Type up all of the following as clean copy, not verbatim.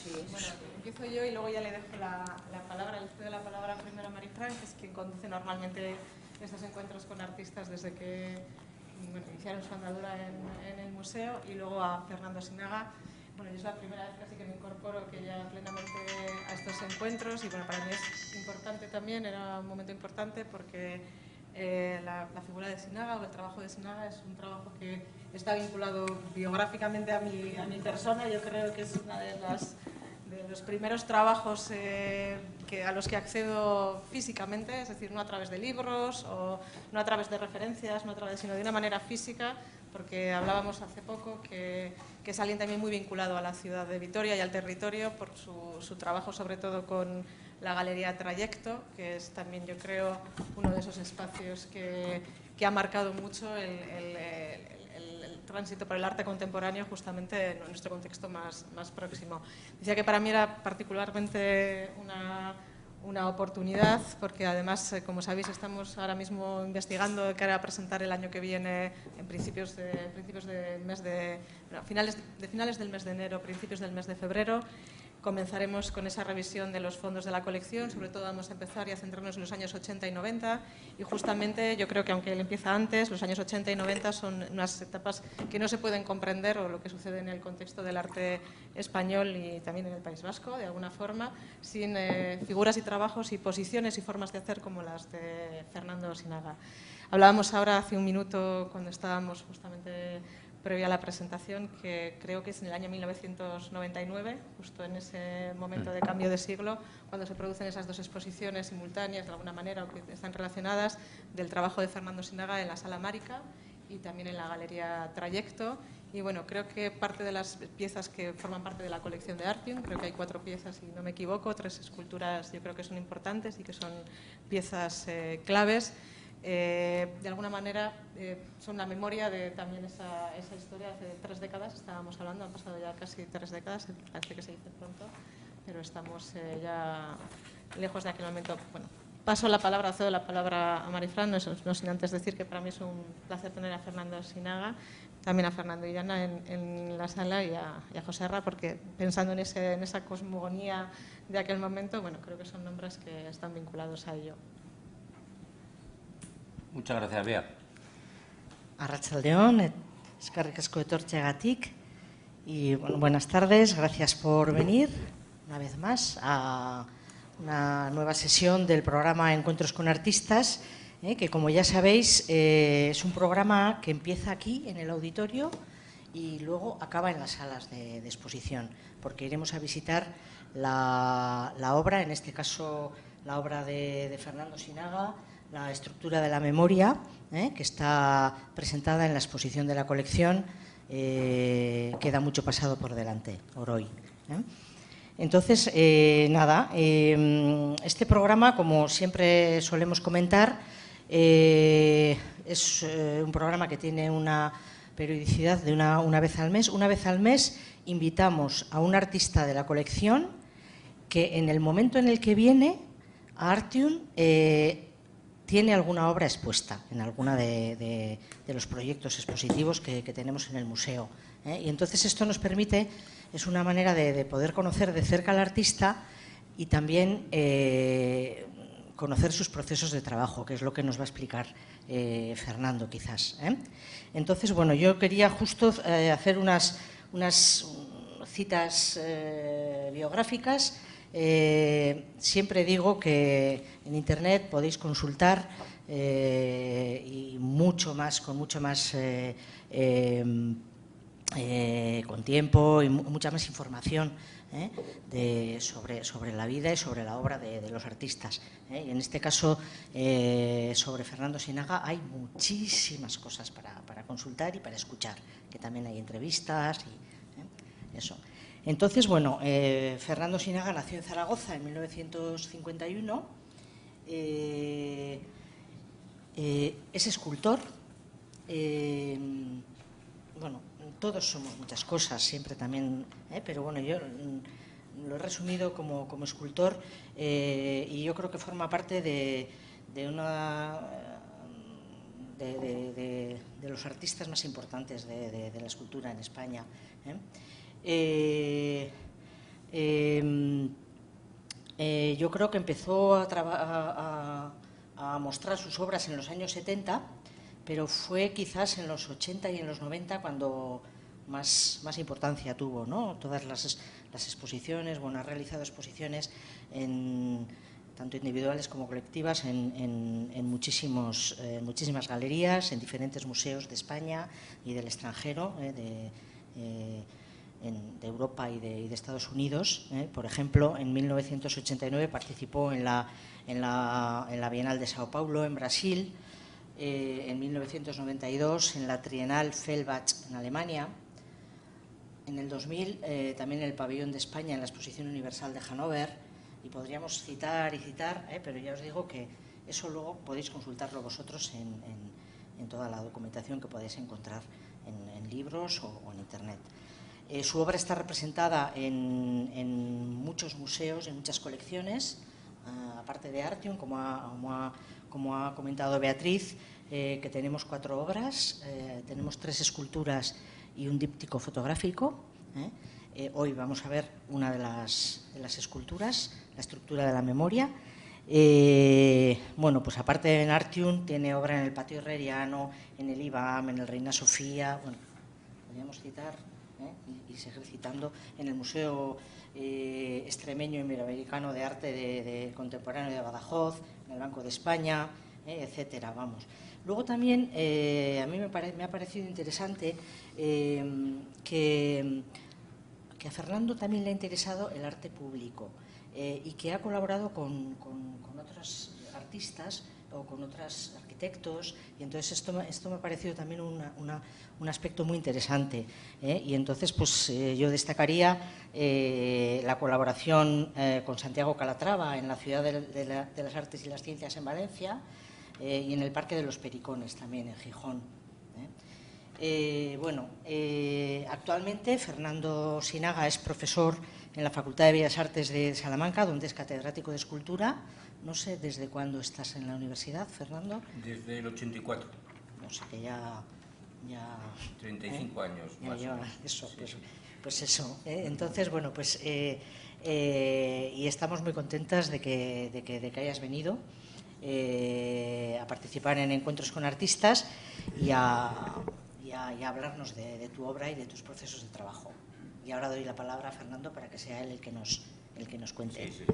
Sí. Bueno, empiezo yo y luego ya le dejo la palabra, le cedo la palabra primero a Marifran, que es quien conduce normalmente estos encuentros con artistas desde que iniciaron su andadura en el museo, y luego a Fernando Sinaga. Bueno, yo es la primera vez casi que me incorporo que ya plenamente a estos encuentros, y bueno, para mí es importante también, era un momento importante porque la figura de Sinaga o el trabajo de Sinaga es un trabajo que está vinculado biográficamente a mi persona. Yo creo que es una de los primeros trabajos a los que accedo físicamente, es decir, no a través de libros o no a través de referencias, sino de una manera física, porque hablábamos hace poco que es alguien también muy vinculado a la ciudad de Vitoria y al territorio por su trabajo sobre todo con la Galería Trayecto, que es también, yo creo, uno de esos espacios que ha marcado mucho el tránsito por el arte contemporáneo justamente en nuestro contexto más próximo. Decía que para mí era particularmente una oportunidad, porque además, como sabéis, estamos ahora mismo investigando de cara a presentar el año que viene, finales del mes de enero, principios del mes de febrero. Comenzaremos con esa revisión de los fondos de la colección, sobre todo vamos a empezar y a centrarnos en los años 80 y 90, y justamente yo creo que aunque él empieza antes, los años 80 y 90 son unas etapas que no se pueden comprender, o lo que sucede en el contexto del arte español y también en el País Vasco, de alguna forma, sin figuras y trabajos y posiciones y formas de hacer como las de Fernando Sinaga. Hablábamos ahora hace un minuto, cuando estábamos justamente previa a la presentación, que creo que es en el año 1999, justo en ese momento de cambio de siglo, cuando se producen esas dos exposiciones simultáneas, de alguna manera, o que están relacionadas, del trabajo de Fernando Sinaga en la Sala Márica y también en la Galería Trayecto. Y bueno, creo que parte de las piezas que forman parte de la colección de Artium, creo que hay 4 piezas, si no me equivoco, 3 esculturas yo creo que son importantes y que son piezas claves. De alguna manera son la memoria de también esa historia. Hace 3 décadas estábamos hablando, han pasado ya casi 3 décadas, parece que se dice pronto, pero estamos ya lejos de aquel momento. Bueno, cedo la palabra a Marifran, no sin antes decir que para mí es un placer tener a Fernando Sinaga, también a Fernando Illana en la sala, y a José Arra, porque pensando en esa cosmogonía de aquel momento, bueno, creo que son nombres que están vinculados a ello. Muchas gracias, Bea. Arratsaldeon, eskerrik asko etortzeagatik. Y bueno, buenas tardes, gracias por venir una vez más a una nueva sesión del programa Encuentros con Artistas, que como ya sabéis es un programa que empieza aquí en el auditorio y luego acaba en las salas de exposición, porque iremos a visitar la obra, en este caso la obra de Fernando Sinaga, la estructura de la memoria, que está presentada en la exposición de la colección. Queda mucho pasado por delante, hoy. Entonces, este programa, como siempre solemos comentar, es un programa que tiene una periodicidad de una vez al mes. Una vez al mes invitamos a un artista de la colección que en el momento en el que viene a Artium tiene alguna obra expuesta en alguna de los proyectos expositivos que tenemos en el museo. Y entonces esto nos permite, es una manera de poder conocer de cerca al artista y también conocer sus procesos de trabajo, que es lo que nos va a explicar Fernando quizás. Entonces, bueno, yo quería justo hacer unas citas biográficas. Siempre digo que en Internet podéis consultar y mucho más, con mucho más con tiempo y mucha más información sobre la vida y sobre la obra de los artistas. Y en este caso, sobre Fernando Sinaga hay muchísimas cosas para consultar y para escuchar, que también hay entrevistas y eso. Entonces, bueno, Fernando Sinaga nació en Zaragoza en 1951, es escultor, bueno, todos somos muchas cosas, siempre también, pero bueno, yo lo he resumido como escultor y yo creo que forma parte de los artistas más importantes de la escultura en España. Yo creo que empezó a mostrar sus obras en los años 70, pero fue quizás en los 80 y en los 90 cuando más importancia tuvo, ¿no? Todas las exposiciones, bueno, ha realizado exposiciones tanto individuales como colectivas en muchísimas galerías, en diferentes museos de España y del extranjero, de Europa y de Estados Unidos. Por ejemplo, en 1989 participó en la Bienal de Sao Paulo, en Brasil, en 1992 en la Trienal Fellbach, en Alemania, en el 2000 también en el Pabellón de España, en la Exposición Universal de Hannover, y podríamos citar y citar, pero ya os digo que eso luego podéis consultarlo vosotros en toda la documentación que podéis encontrar en libros o en Internet. Su obra está representada en muchos museos, en muchas colecciones, aparte de Artium, como ha comentado Beatriz, que tenemos 4 obras, tenemos 3 esculturas y un díptico fotográfico. Hoy vamos a ver una de las esculturas, la estructura de la memoria. Bueno, pues aparte en Artium tiene obra en el Patio Herreriano, en el IBAM, en el Reina Sofía. Bueno, podríamos citar y seguir citando, en el Museo Extremeño y Iberoamericano de Arte Contemporáneo de Badajoz, en el Banco de España, etcétera. Vamos. Luego también a mí me ha parecido interesante que a Fernando también le ha interesado el arte público y que ha colaborado con otros artistas o con otros arquitectos, y entonces esto me ha parecido también un aspecto muy interesante, y entonces pues yo destacaría la colaboración con Santiago Calatrava en la Ciudad de las Artes y las Ciencias en Valencia, y en el Parque de los Pericones también en Gijón. Actualmente Fernando Sinaga es profesor en la Facultad de Bellas Artes de Salamanca, donde es catedrático de escultura. No sé desde cuándo estás en la universidad, Fernando. Desde el 84. No sé, que ya 35 años ya más. Lleva eso, Sí. pues eso. Entonces, bueno, pues y estamos muy contentas de que hayas venido a participar en encuentros con artistas y a hablarnos de tu obra y de tus procesos de trabajo. Y ahora doy la palabra a Fernando para que sea él el que nos cuente. Sí.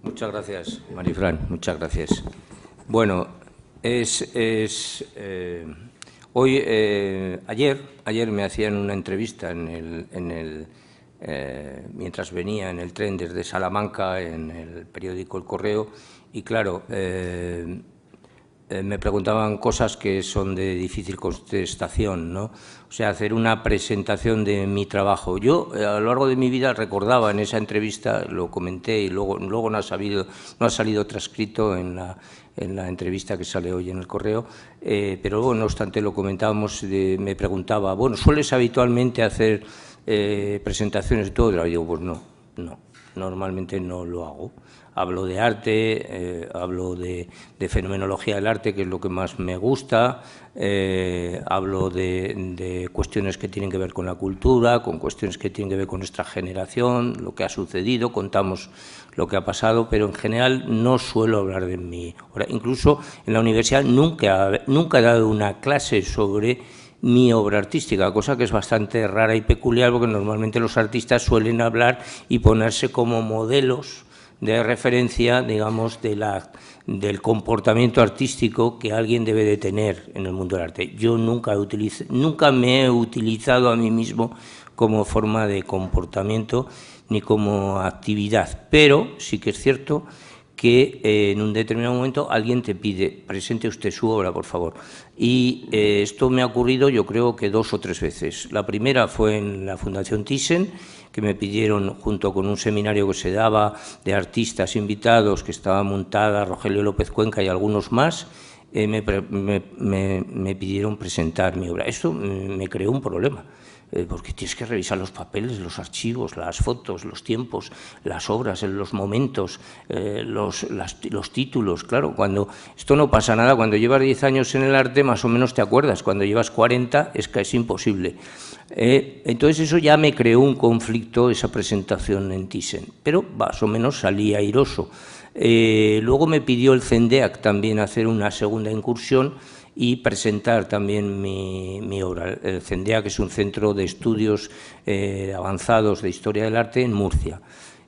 Muchas gracias, Marifran, muchas gracias. Bueno, hoy, ayer me hacían una entrevista mientras venía en el tren desde Salamanca en el periódico El Correo, y claro, me preguntaban cosas que son de difícil contestación, ¿no? O sea, hacer una presentación de mi trabajo. Yo, a lo largo de mi vida, recordaba en esa entrevista, lo comenté y luego no ha salido transcrito en la entrevista que sale hoy en El Correo, pero luego, no obstante, lo comentábamos, me preguntaba, bueno, ¿sueles habitualmente hacer presentaciones y todo? Y digo, pues no, normalmente no lo hago. Hablo de arte, hablo de fenomenología del arte, que es lo que más me gusta, hablo de cuestiones que tienen que ver con la cultura, con cuestiones que tienen que ver con nuestra generación, lo que ha sucedido, contamos lo que ha pasado, pero en general no suelo hablar de mí. Ahora, incluso en la universidad nunca he dado una clase sobre mi obra artística, cosa que es bastante rara y peculiar, porque normalmente los artistas suelen hablar y ponerse como modelos de referencia, digamos, del comportamiento artístico que alguien debe de tener en el mundo del arte. Yo nunca me he utilizado a mí mismo como forma de comportamiento ni como actividad, pero sí que es cierto que en un determinado momento alguien te pide, presente usted su obra, por favor. Y esto me ha ocurrido, yo creo que 2 o 3 veces. La primera fue en la Fundación Thyssen, que me pidieron, junto con un seminario que se daba de artistas invitados, que estaba montada Rogelio López Cuenca y algunos más, me pidieron presentar mi obra. Esto me creó un problema. porque tienes que revisar los papeles, los archivos, las fotos, los tiempos, las obras, los momentos, los títulos. Claro, cuando esto no pasa nada, cuando llevas 10 años en el arte más o menos te acuerdas, cuando llevas 40 es casi imposible. Entonces eso ya me creó un conflicto, esa presentación en Thyssen, pero más o menos salí airoso. Luego me pidió el CENDEAC también hacer una segunda incursión y presentar también mi obra. El CENDEAC es un centro de estudios avanzados de historia del arte en Murcia.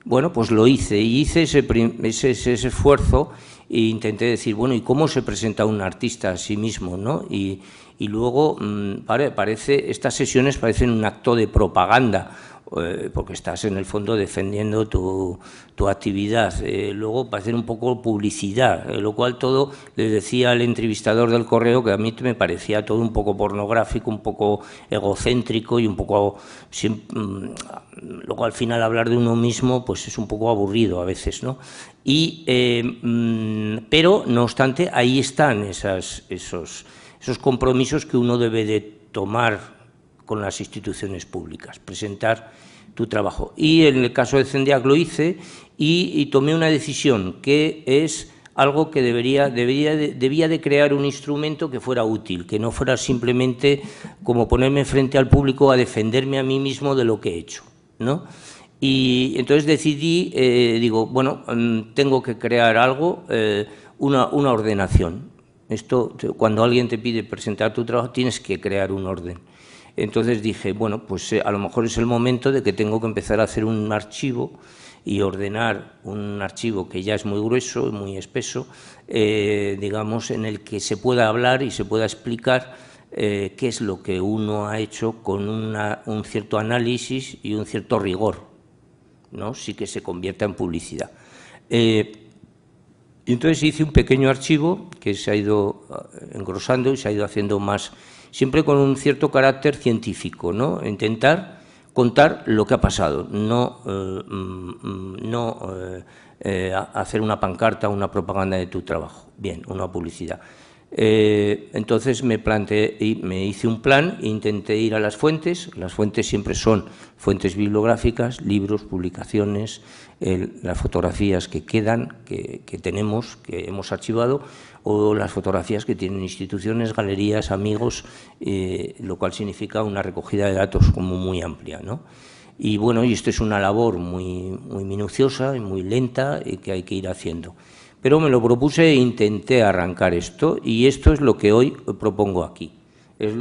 Bueno, pues lo hice, y hice ese esfuerzo e intenté decir, bueno, ¿y cómo se presenta un artista a sí mismo, ¿no? Y luego estas sesiones parecen un acto de propaganda, porque estás en el fondo defendiendo tu actividad. Luego parecen un poco publicidad, lo cual todo, le decía al entrevistador del Correo que a mí me parecía todo un poco pornográfico, un poco egocéntrico y un poco... luego al final hablar de uno mismo pues es un poco aburrido a veces, ¿no? Pero no obstante ahí están esos compromisos que uno debe de tomar con las instituciones públicas, presentar tu trabajo. Y en el caso de CENDEAC lo hice y tomé una decisión que es algo que debía de crear un instrumento que fuera útil, que no fuera simplemente como ponerme frente al público a defenderme a mí mismo de lo que he hecho, ¿no? Y entonces decidí, digo, bueno, tengo que crear algo, una ordenación. Esto, cuando alguien te pide presentar tu trabajo, tienes que crear un orden. Entonces dije, bueno, pues a lo mejor es el momento de que tengo que empezar a hacer un archivo y ordenar un archivo que ya es muy grueso y muy espeso, digamos, en el que se pueda hablar y se pueda explicar qué es lo que uno ha hecho con un cierto análisis y un cierto rigor, ¿no? Sí que se convierta en publicidad. Y entonces hice un pequeño archivo que se ha ido engrosando y se ha ido haciendo más, siempre con un cierto carácter científico, ¿no? Intentar contar lo que ha pasado, no hacer una pancarta, una propaganda de tu trabajo, bien, una publicidad. Entonces me planteé y me hice un plan e intenté ir a las fuentes siempre son fuentes bibliográficas, libros, publicaciones, las fotografías que quedan, que tenemos, que hemos archivado, o las fotografías que tienen instituciones, galerías, amigos, lo cual significa una recogida de datos como muy amplia, ¿no? Y bueno, y esto es una labor muy minuciosa y muy lenta y que hay que ir haciendo. Pero me lo propuse e intenté arrancar esto, y esto es lo que hoy propongo aquí. Es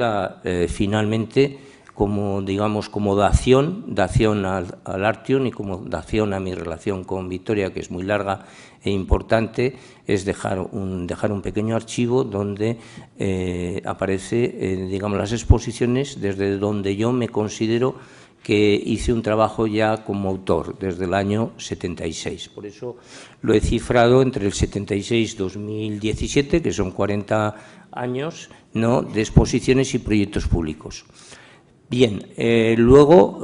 finalmente, como digamos, como dación al Artium y como dación a mi relación con Victoria, que es muy larga e importante, es dejar un pequeño archivo donde aparece, digamos, las exposiciones desde donde yo me considero que hice un trabajo ya como autor desde el año 76. Por eso lo he cifrado entre el 76 y 2017, que son 40 años, ¿no?, de exposiciones y proyectos públicos. Bien, luego,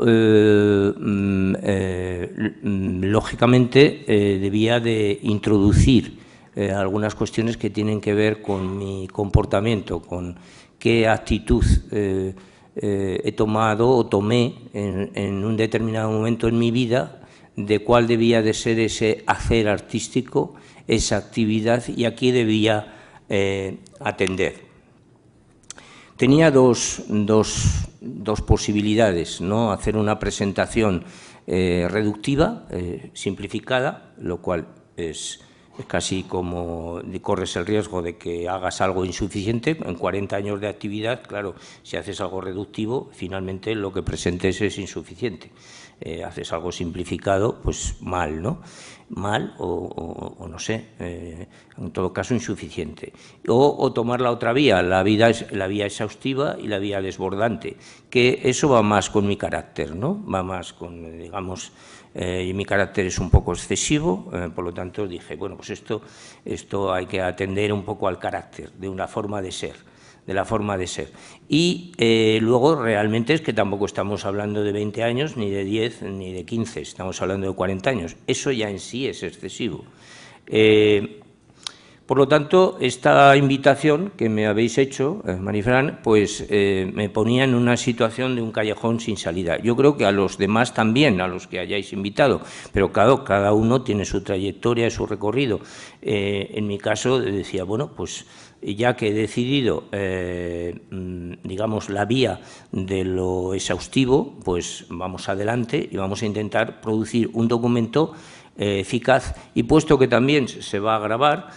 lógicamente, debía de introducir algunas cuestiones que tienen que ver con mi comportamiento, con qué actitud he tomado o tomé en un determinado momento en mi vida, de cuál debía de ser ese hacer artístico, esa actividad, y a qué debía atender. Tenía dos posibilidades, ¿no? Hacer una presentación reductiva, simplificada, lo cual es casi como corres el riesgo de que hagas algo insuficiente. En 40 años de actividad, claro, si haces algo reductivo, finalmente lo que presentes es insuficiente. Haces algo simplificado, pues mal, ¿no? Mal o no sé, en todo caso insuficiente. O tomar la otra vía, la vía exhaustiva y la vía desbordante, que eso va más con mi carácter, ¿no? Va más con, digamos, y mi carácter es un poco excesivo, por lo tanto dije, bueno, pues esto hay que atender un poco al carácter, de una forma de ser, de la forma de ser. Y luego realmente es que tampoco estamos hablando de 20 años, ni de 10, ni de 15, estamos hablando de 40 años. Eso ya en sí es excesivo. Por lo tanto, esta invitación que me habéis hecho, Marifran, pues me ponía en una situación de un callejón sin salida. Yo creo que a los demás también, a los que hayáis invitado, pero claro, cada uno tiene su trayectoria, su recorrido. En mi caso decía, bueno, pues ya que he decidido, digamos, la vía de lo exhaustivo, pues vamos adelante y vamos a intentar producir un documento eficaz, y puesto que también se va a grabar,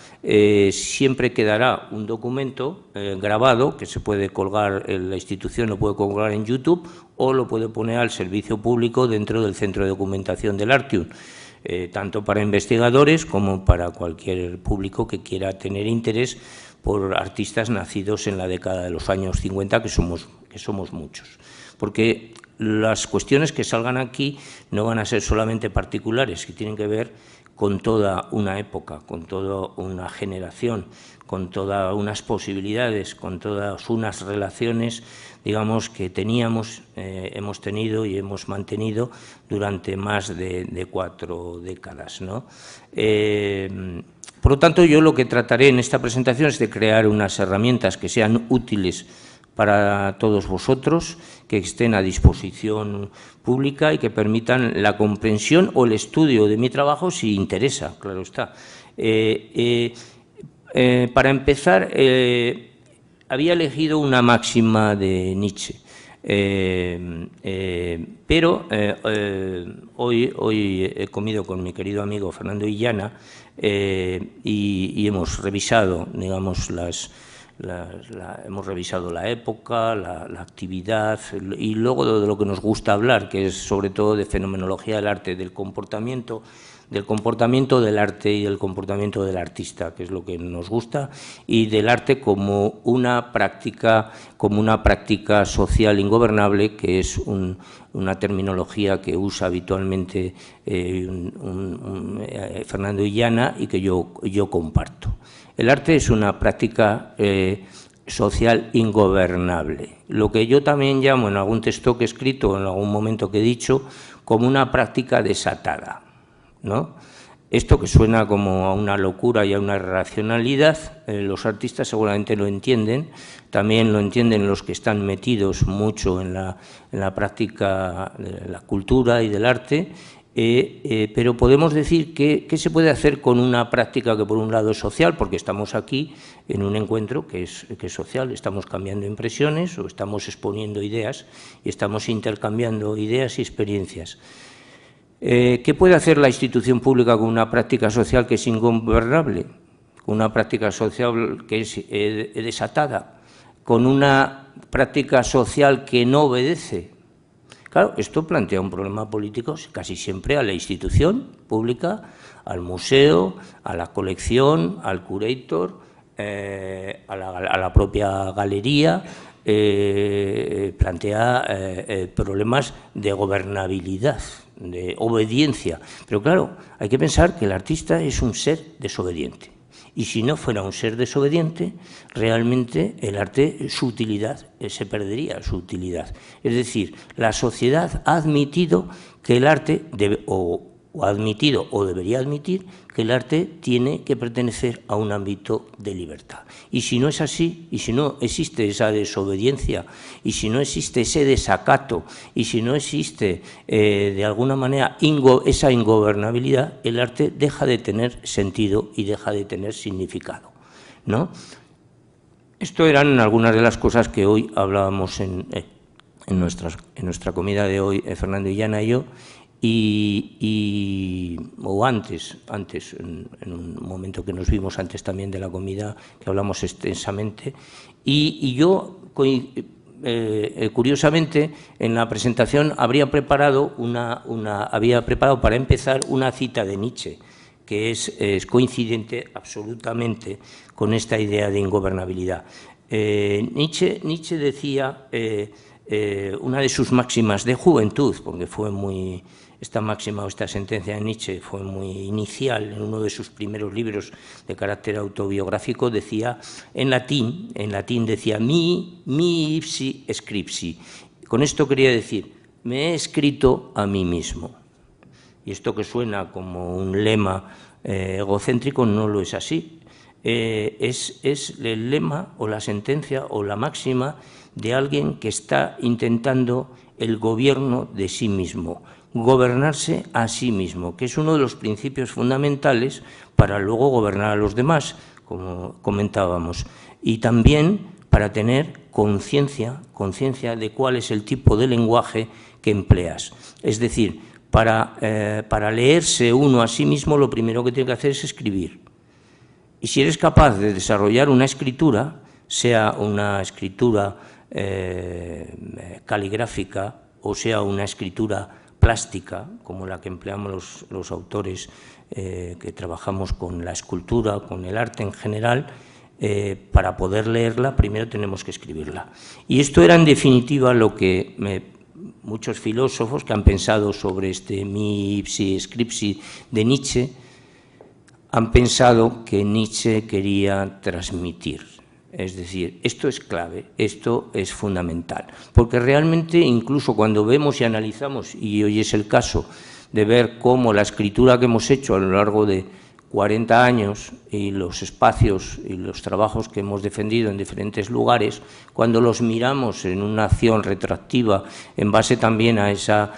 siempre quedará un documento grabado que se puede colgar, la institución lo puede colgar en YouTube o lo puede poner al servicio público dentro del Centro de Documentación del Artium, tanto para investigadores como para cualquier público que quiera tener interés por artistas nacidos en la década de los años 50, que somos muchos. Porque las cuestiones que salgan aquí no van a ser solamente particulares, que tienen que ver con toda una época, con toda una generación, con todas unas posibilidades, con todas unas relaciones, digamos, que teníamos, hemos tenido y hemos mantenido durante más de 4 décadas, ¿no? Por lo tanto, yo lo que trataré en esta presentación es de crear unas herramientas que sean útiles para todos vosotros, que estén a disposición pública y que permitan la comprensión o el estudio de mi trabajo si interesa, claro está. Para empezar, había elegido una máxima de Nietzsche, pero hoy he comido con mi querido amigo Fernando Illana y hemos revisado, digamos, hemos revisado la época, la actividad y luego de lo que nos gusta hablar, que es sobre todo de fenomenología del arte, del comportamiento del arte y del comportamiento del artista, que es lo que nos gusta, y del arte como una práctica social ingobernable, que es una terminología que usa habitualmente Fernando Illana y que yo comparto. El arte es una práctica social ingobernable, lo que yo también llamo en algún texto que he escrito, en algún momento que he dicho, como una práctica desatada, ¿no? Esto que suena como a una locura y a una irracionalidad, los artistas seguramente lo entienden, también lo entienden los que están metidos mucho en la práctica de la cultura y del arte, pero podemos decir que se puede hacer con una práctica que por un lado es social, porque estamos aquí en un encuentro que es social, estamos cambiando impresiones o estamos exponiendo ideas y estamos intercambiando ideas y experiencias. ¿Qué puede hacer la institución pública con una práctica social que es ingobernable? Con una práctica social que es desatada, con una práctica social que no obedece. Claro, esto plantea un problema político casi siempre a la institución pública, al museo, a la colección, al curator, a la propia galería. Plantea problemas de gobernabilidad, de obediencia. Pero claro, hay que pensar que el artista es un ser desobediente. Y si no fuera un ser desobediente, realmente el arte, su utilidad, se perdería su utilidad. Es decir, la sociedad ha admitido que el arte ha admitido o debería admitir que el arte tiene que pertenecer a un ámbito de libertad. Y si no es así, y si no existe esa desobediencia, y si no existe ese desacato, y si no existe de alguna manera esa ingobernabilidad, el arte deja de tener sentido y deja de tener significado, ¿no? Esto eran algunas de las cosas que hoy hablábamos en nuestra comida de hoy, Fernando Illana y yo, o antes en un momento que nos vimos antes también de la comida, que hablamos extensamente, y yo curiosamente en la presentación había preparado para empezar una cita de Nietzsche, que es coincidente absolutamente con esta idea de ingobernabilidad. Nietzsche decía, una de sus máximas de juventud, porque esta máxima o esta sentencia de Nietzsche fue muy inicial, en uno de sus primeros libros de carácter autobiográfico, decía en latín decía mi ipsi scripsi. Con esto quería decir, me he escrito a mí mismo. Y esto que suena como un lema egocéntrico no lo es así. es el lema o la sentencia o la máxima de alguien que está intentando el gobierno de sí mismo, gobernarse a sí mismo, que es uno de los principios fundamentales para luego gobernar a los demás, como comentábamos, y también para tener conciencia de cuál es el tipo de lenguaje que empleas. Es decir, para leerse uno a sí mismo, lo primero que tiene que hacer es escribir. Y si eres capaz de desarrollar una escritura, sea una escritura caligráfica o sea una escritura plástica, como la que empleamos los autores que trabajamos con la escultura, con el arte en general, para poder leerla primero tenemos que escribirla. Y esto era en definitiva lo que muchos filósofos que han pensado sobre este mi ipsi scripsi de Nietzsche han pensado que Nietzsche quería transmitir. Es decir, esto es clave, esto es fundamental, porque realmente incluso cuando vemos y analizamos, y hoy es el caso de ver cómo la escritura que hemos hecho a lo largo de 40 años y los espacios y los trabajos que hemos defendido en diferentes lugares, cuando los miramos en una acción retroactiva en base también a ese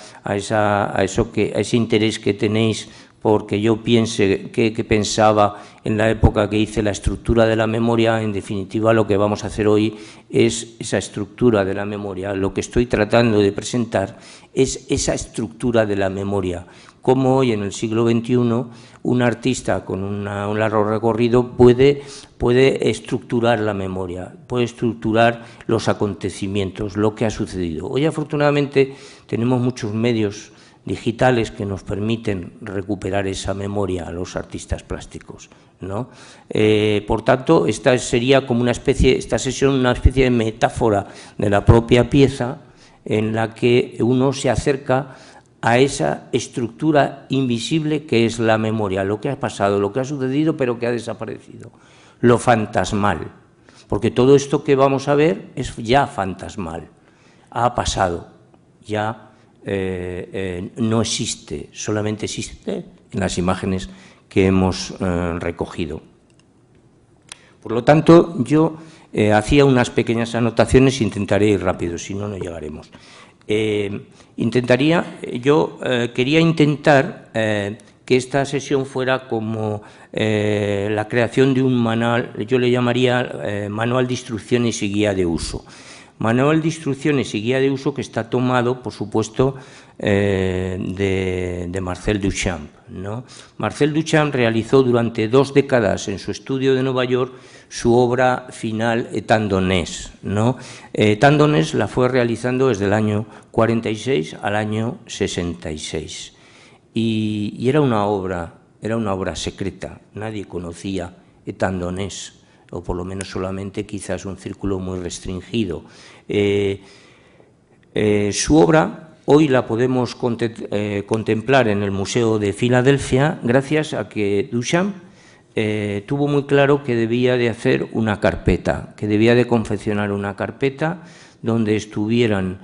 interés que tenéis porque yo piense que pensaba en la época que hice la estructura de la memoria, en definitiva lo que vamos a hacer hoy es esa estructura de la memoria. Lo que estoy tratando de presentar es esa estructura de la memoria, cómo hoy en el siglo XXI un artista con un largo recorrido puede estructurar la memoria, puede estructurar los acontecimientos, lo que ha sucedido. Hoy afortunadamente tenemos muchos medios digitales que nos permiten recuperar esa memoria a los artistas plásticos, ¿no? Por tanto, esta sería como esta sesión una especie de metáfora de la propia pieza en la que uno se acerca a esa estructura invisible que es la memoria, lo que ha pasado, lo que ha sucedido pero que ha desaparecido, lo fantasmal, porque todo esto que vamos a ver es ya fantasmal, ha pasado, ya no existe, solamente existe en las imágenes que hemos recogido. Por lo tanto, yo hacía unas pequeñas anotaciones e intentaré ir rápido, si no, no llegaremos. Quería intentar que esta sesión fuera como la creación de un manual, yo le llamaría manual de instrucciones y guía de uso. Manual de instrucciones y guía de uso que está tomado, por supuesto, de Marcel Duchamp, ¿no? Marcel Duchamp realizó durante 2 décadas en su estudio de Nueva York su obra final Étant donnés, ¿no? Étant donnés la fue realizando desde el año 46 al año 66 y era una obra secreta, nadie conocía Étant donnés, o por lo menos solamente quizás un círculo muy restringido. Su obra hoy la podemos contemplar en el Museo de Filadelfia gracias a que Duchamp tuvo muy claro que debía de hacer una carpeta, que debía de confeccionar una carpeta donde estuvieran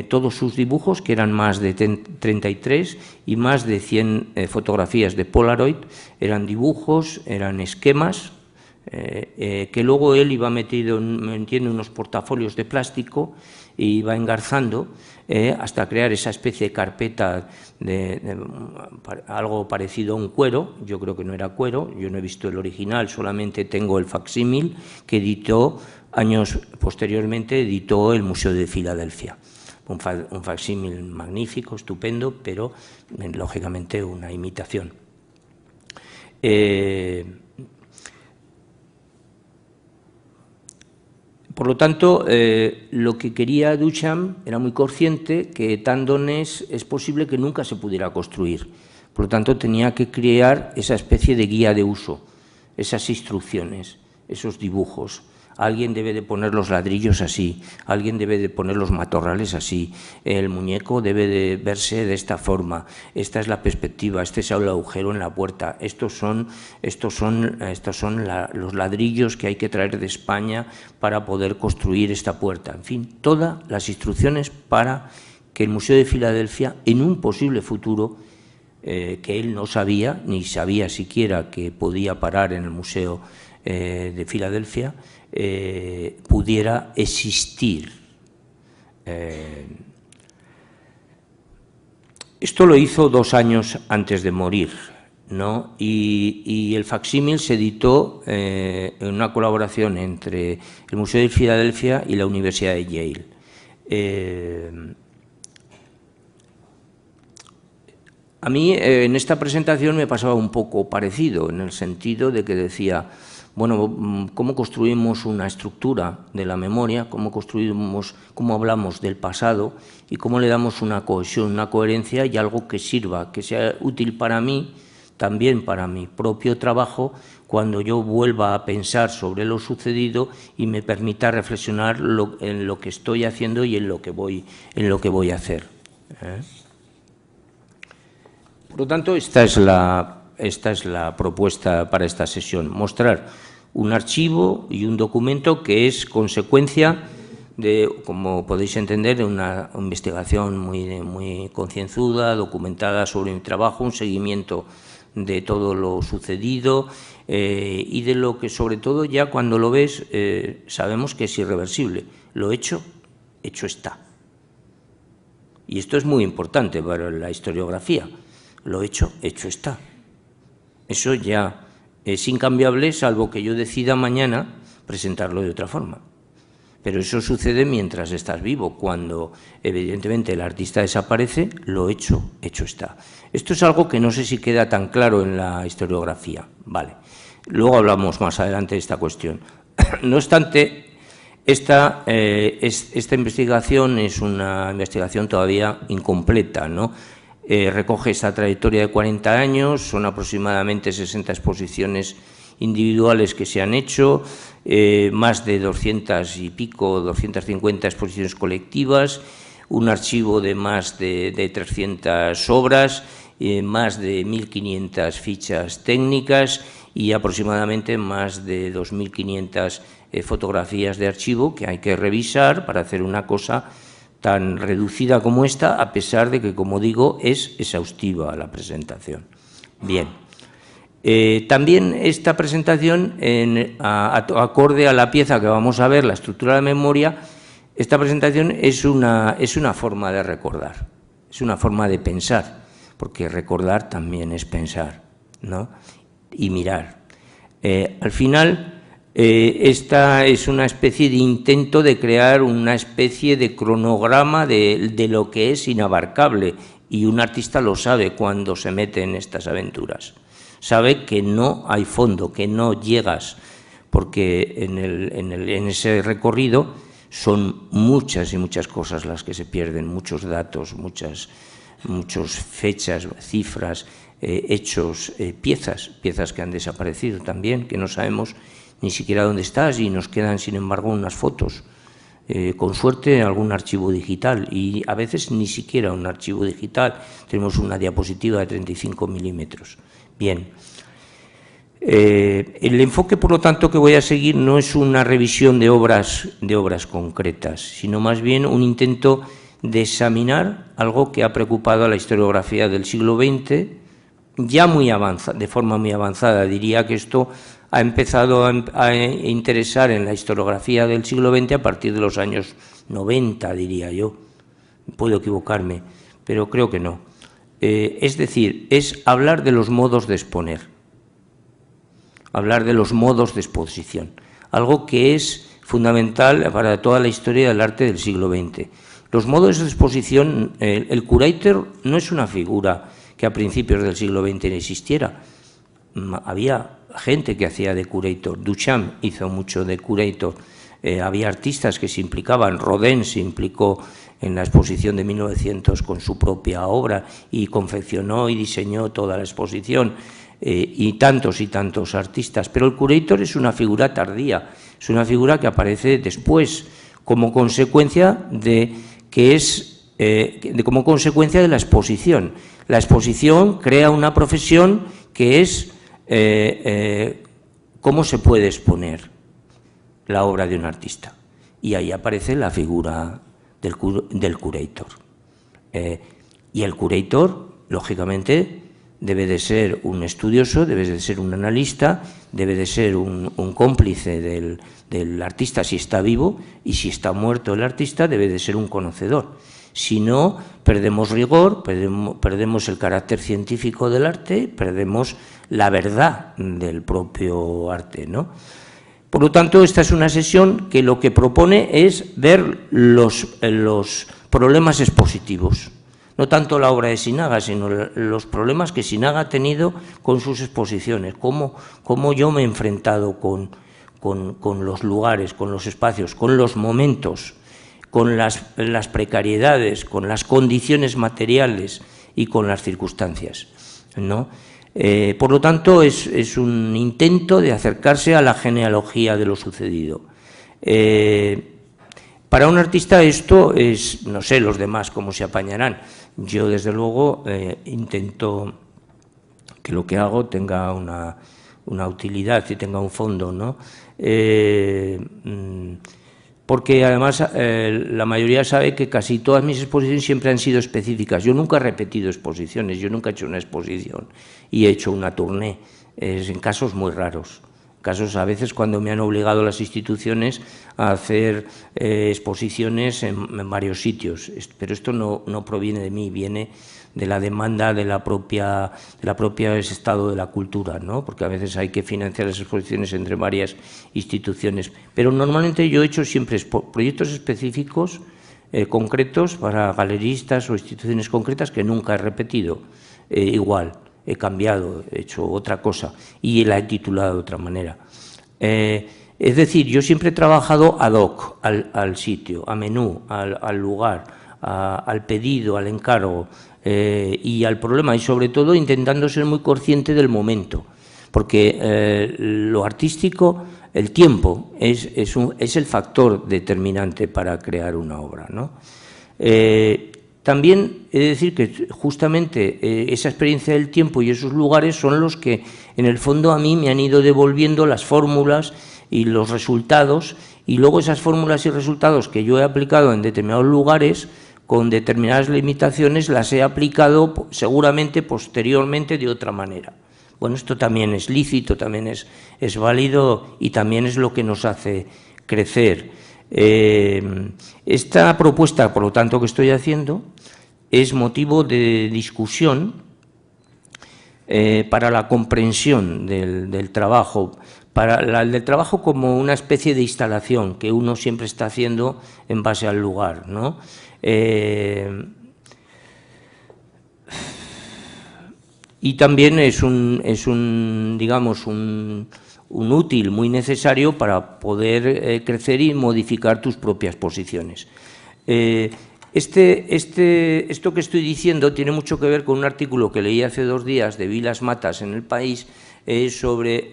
todos sus dibujos, que eran más de 33 y más de 100 fotografías de Polaroid, eran dibujos, eran esquemas, que luego él iba metiendo en unos portafolios de plástico y iba engarzando hasta crear esa especie de carpeta de algo parecido a un cuero. Yo creo que no era cuero, yo no he visto el original, solamente tengo el facsímil que editó años posteriormente, editó el Museo de Filadelfia. Un facsímil magnífico, estupendo, pero lógicamente una imitación. Por lo tanto, lo que quería Duchamp era muy consciente que Étant donnés es posible que nunca se pudiera construir. Por lo tanto, tenía que crear esa especie de guía de uso, esas instrucciones, esos dibujos. Alguien debe de poner los ladrillos así, alguien debe de poner los matorrales así, el muñeco debe de verse de esta forma, esta es la perspectiva, este es el agujero en la puerta, estos son los ladrillos que hay que traer de España para poder construir esta puerta. En fin, todas las instrucciones para que el Museo de Filadelfia, en un posible futuro, que él no sabía, ni sabía siquiera que podía parar en el Museo de Filadelfia, pudiera existir. Esto lo hizo 2 años antes de morir, ¿no? Y el facsímil se editó en una colaboración entre el Museo de Filadelfia y la Universidad de Yale. A mí en esta presentación me pasaba un poco parecido, en el sentido de que decía, bueno, ¿cómo construimos una estructura de la memoria? ¿Cómo hablamos del pasado? Y cómo le damos una cohesión, una coherencia y algo que sirva, que sea útil para mí, también para mi propio trabajo, cuando yo vuelva a pensar sobre lo sucedido y me permita reflexionar en lo que estoy haciendo y en lo que voy a hacer. Por lo tanto, esta es la propuesta para esta sesión, mostrar un archivo y un documento que es consecuencia de, como podéis entender, de una investigación muy concienzuda, documentada sobre mi trabajo, un seguimiento de todo lo sucedido y de lo que, sobre todo, ya cuando lo ves, sabemos que es irreversible. Lo hecho está. Y esto es muy importante para la historiografía. Lo hecho está. Eso ya es incambiable, salvo que yo decida mañana presentarlo de otra forma. Pero eso sucede mientras estás vivo. Cuando, evidentemente, el artista desaparece, lo hecho está. Esto es algo que no sé si queda tan claro en la historiografía. Vale. Luego hablamos más adelante de esta cuestión. No obstante, esta investigación es una investigación todavía incompleta, ¿no? Recoge esta trayectoria de 40 años, son aproximadamente 60 exposiciones individuales que se han hecho, más de 200 y pico, 250 exposiciones colectivas, un archivo de más de 300 obras, más de 1.500 fichas técnicas y aproximadamente más de 2.500 fotografías de archivo que hay que revisar para hacer una cosa tan reducida como esta, a pesar de que, como digo, es exhaustiva la presentación. Bien. También esta presentación, acorde a la pieza que vamos a ver, la estructura de la memoria, esta presentación es una forma de recordar, es una forma de pensar, porque recordar también es pensar, ¿no? Y mirar. Al final, esta es una especie de intento de crear una especie de cronograma de lo que es inabarcable, y un artista lo sabe cuando se mete en estas aventuras. Sabe que no hay fondo, que no llegas, porque en ese recorrido son muchas y muchas cosas las que se pierden, muchos datos, muchas fechas, cifras, hechos, piezas que han desaparecido también, que no sabemos ni siquiera dónde estás, y nos quedan, sin embargo, unas fotos, con suerte algún archivo digital, y a veces ni siquiera un archivo digital, tenemos una diapositiva de 35 milímetros. Bien, el enfoque, por lo tanto, que voy a seguir no es una revisión de obras concretas, sino más bien un intento de examinar algo que ha preocupado a la historiografía del siglo XX, ya de forma muy avanzada. Diría que esto ha empezado a interesar en la historiografía del siglo XX a partir de los años 90, diría yo. Puedo equivocarme, pero creo que no. Es decir, es hablar de los modos de exponer, hablar de los modos de exposición, algo que es fundamental para toda la historia del arte del siglo XX. Los modos de exposición, el curator no es una figura que a principios del siglo XX no existiera. Había gente que hacía de curator. Duchamp hizo mucho de curator. Había artistas que se implicaban. Rodin se implicó en la exposición de 1900 con su propia obra y confeccionó y diseñó toda la exposición. Y tantos artistas. Pero el curator es una figura tardía, es una figura que aparece después como consecuencia como consecuencia de la exposición. La exposición crea una profesión que es cómo se puede exponer la obra de un artista. Y ahí aparece la figura del curator. Y el curator, lógicamente, debe de ser un estudioso, debe de ser un analista, debe de ser un cómplice del artista si está vivo, y si está muerto el artista debe de ser un conocedor. Si no, perdemos rigor, perdemos el carácter científico del arte, perdemos la verdad del propio arte, ¿no? Por lo tanto, esta es una sesión que lo que propone es ver los problemas expositivos. No tanto la obra de Sinaga, sino los problemas que Sinaga ha tenido con sus exposiciones, cómo yo me he enfrentado con los lugares, con los espacios, con los momentos, con las precariedades, con las condiciones materiales y con las circunstancias, ¿no? Por lo tanto, es un intento de acercarse a la genealogía de lo sucedido. Para un artista esto es, no sé los demás cómo se apañarán. Yo, desde luego, intento que lo que hago tenga una utilidad y tenga un fondo, ¿no? Porque además la mayoría sabe que casi todas mis exposiciones siempre han sido específicas. Yo nunca he repetido exposiciones, yo nunca he hecho una exposición y he hecho una tournée, en casos muy raros. Casos a veces cuando me han obligado las instituciones a hacer exposiciones en varios sitios, pero esto no proviene de mí, viene de la demanda de la propia estado de la cultura, ¿no? Porque a veces hay que financiar las exposiciones entre varias instituciones, pero normalmente yo he hecho siempre proyectos específicos, concretos para galeristas o instituciones concretas que nunca he repetido igual. He cambiado, he hecho otra cosa y la he titulado de otra manera. Es decir, yo siempre he trabajado ad hoc al sitio, a menú, al lugar, al pedido, al encargo y al problema, y sobre todo intentando ser muy consciente del momento, porque lo artístico, el tiempo, es el factor determinante para crear una obra, ¿no? También he de decir que justamente esa experiencia del tiempo y esos lugares son los que en el fondo a mí me han ido devolviendo las fórmulas y los resultados, y luego esas fórmulas y resultados que yo he aplicado en determinados lugares con determinadas limitaciones las he aplicado seguramente posteriormente de otra manera. Bueno, esto también es lícito, también es válido y también es lo que nos hace crecer. Esta propuesta, por lo tanto, que estoy haciendo es motivo de discusión para la comprensión del trabajo, del trabajo como una especie de instalación que uno siempre está haciendo en base al lugar, ¿no? Y también es digamos, un útil muy necesario para poder crecer y modificar tus propias posiciones. Esto que estoy diciendo tiene mucho que ver con un artículo que leí hace 2 días de Vilas Matas en El País sobre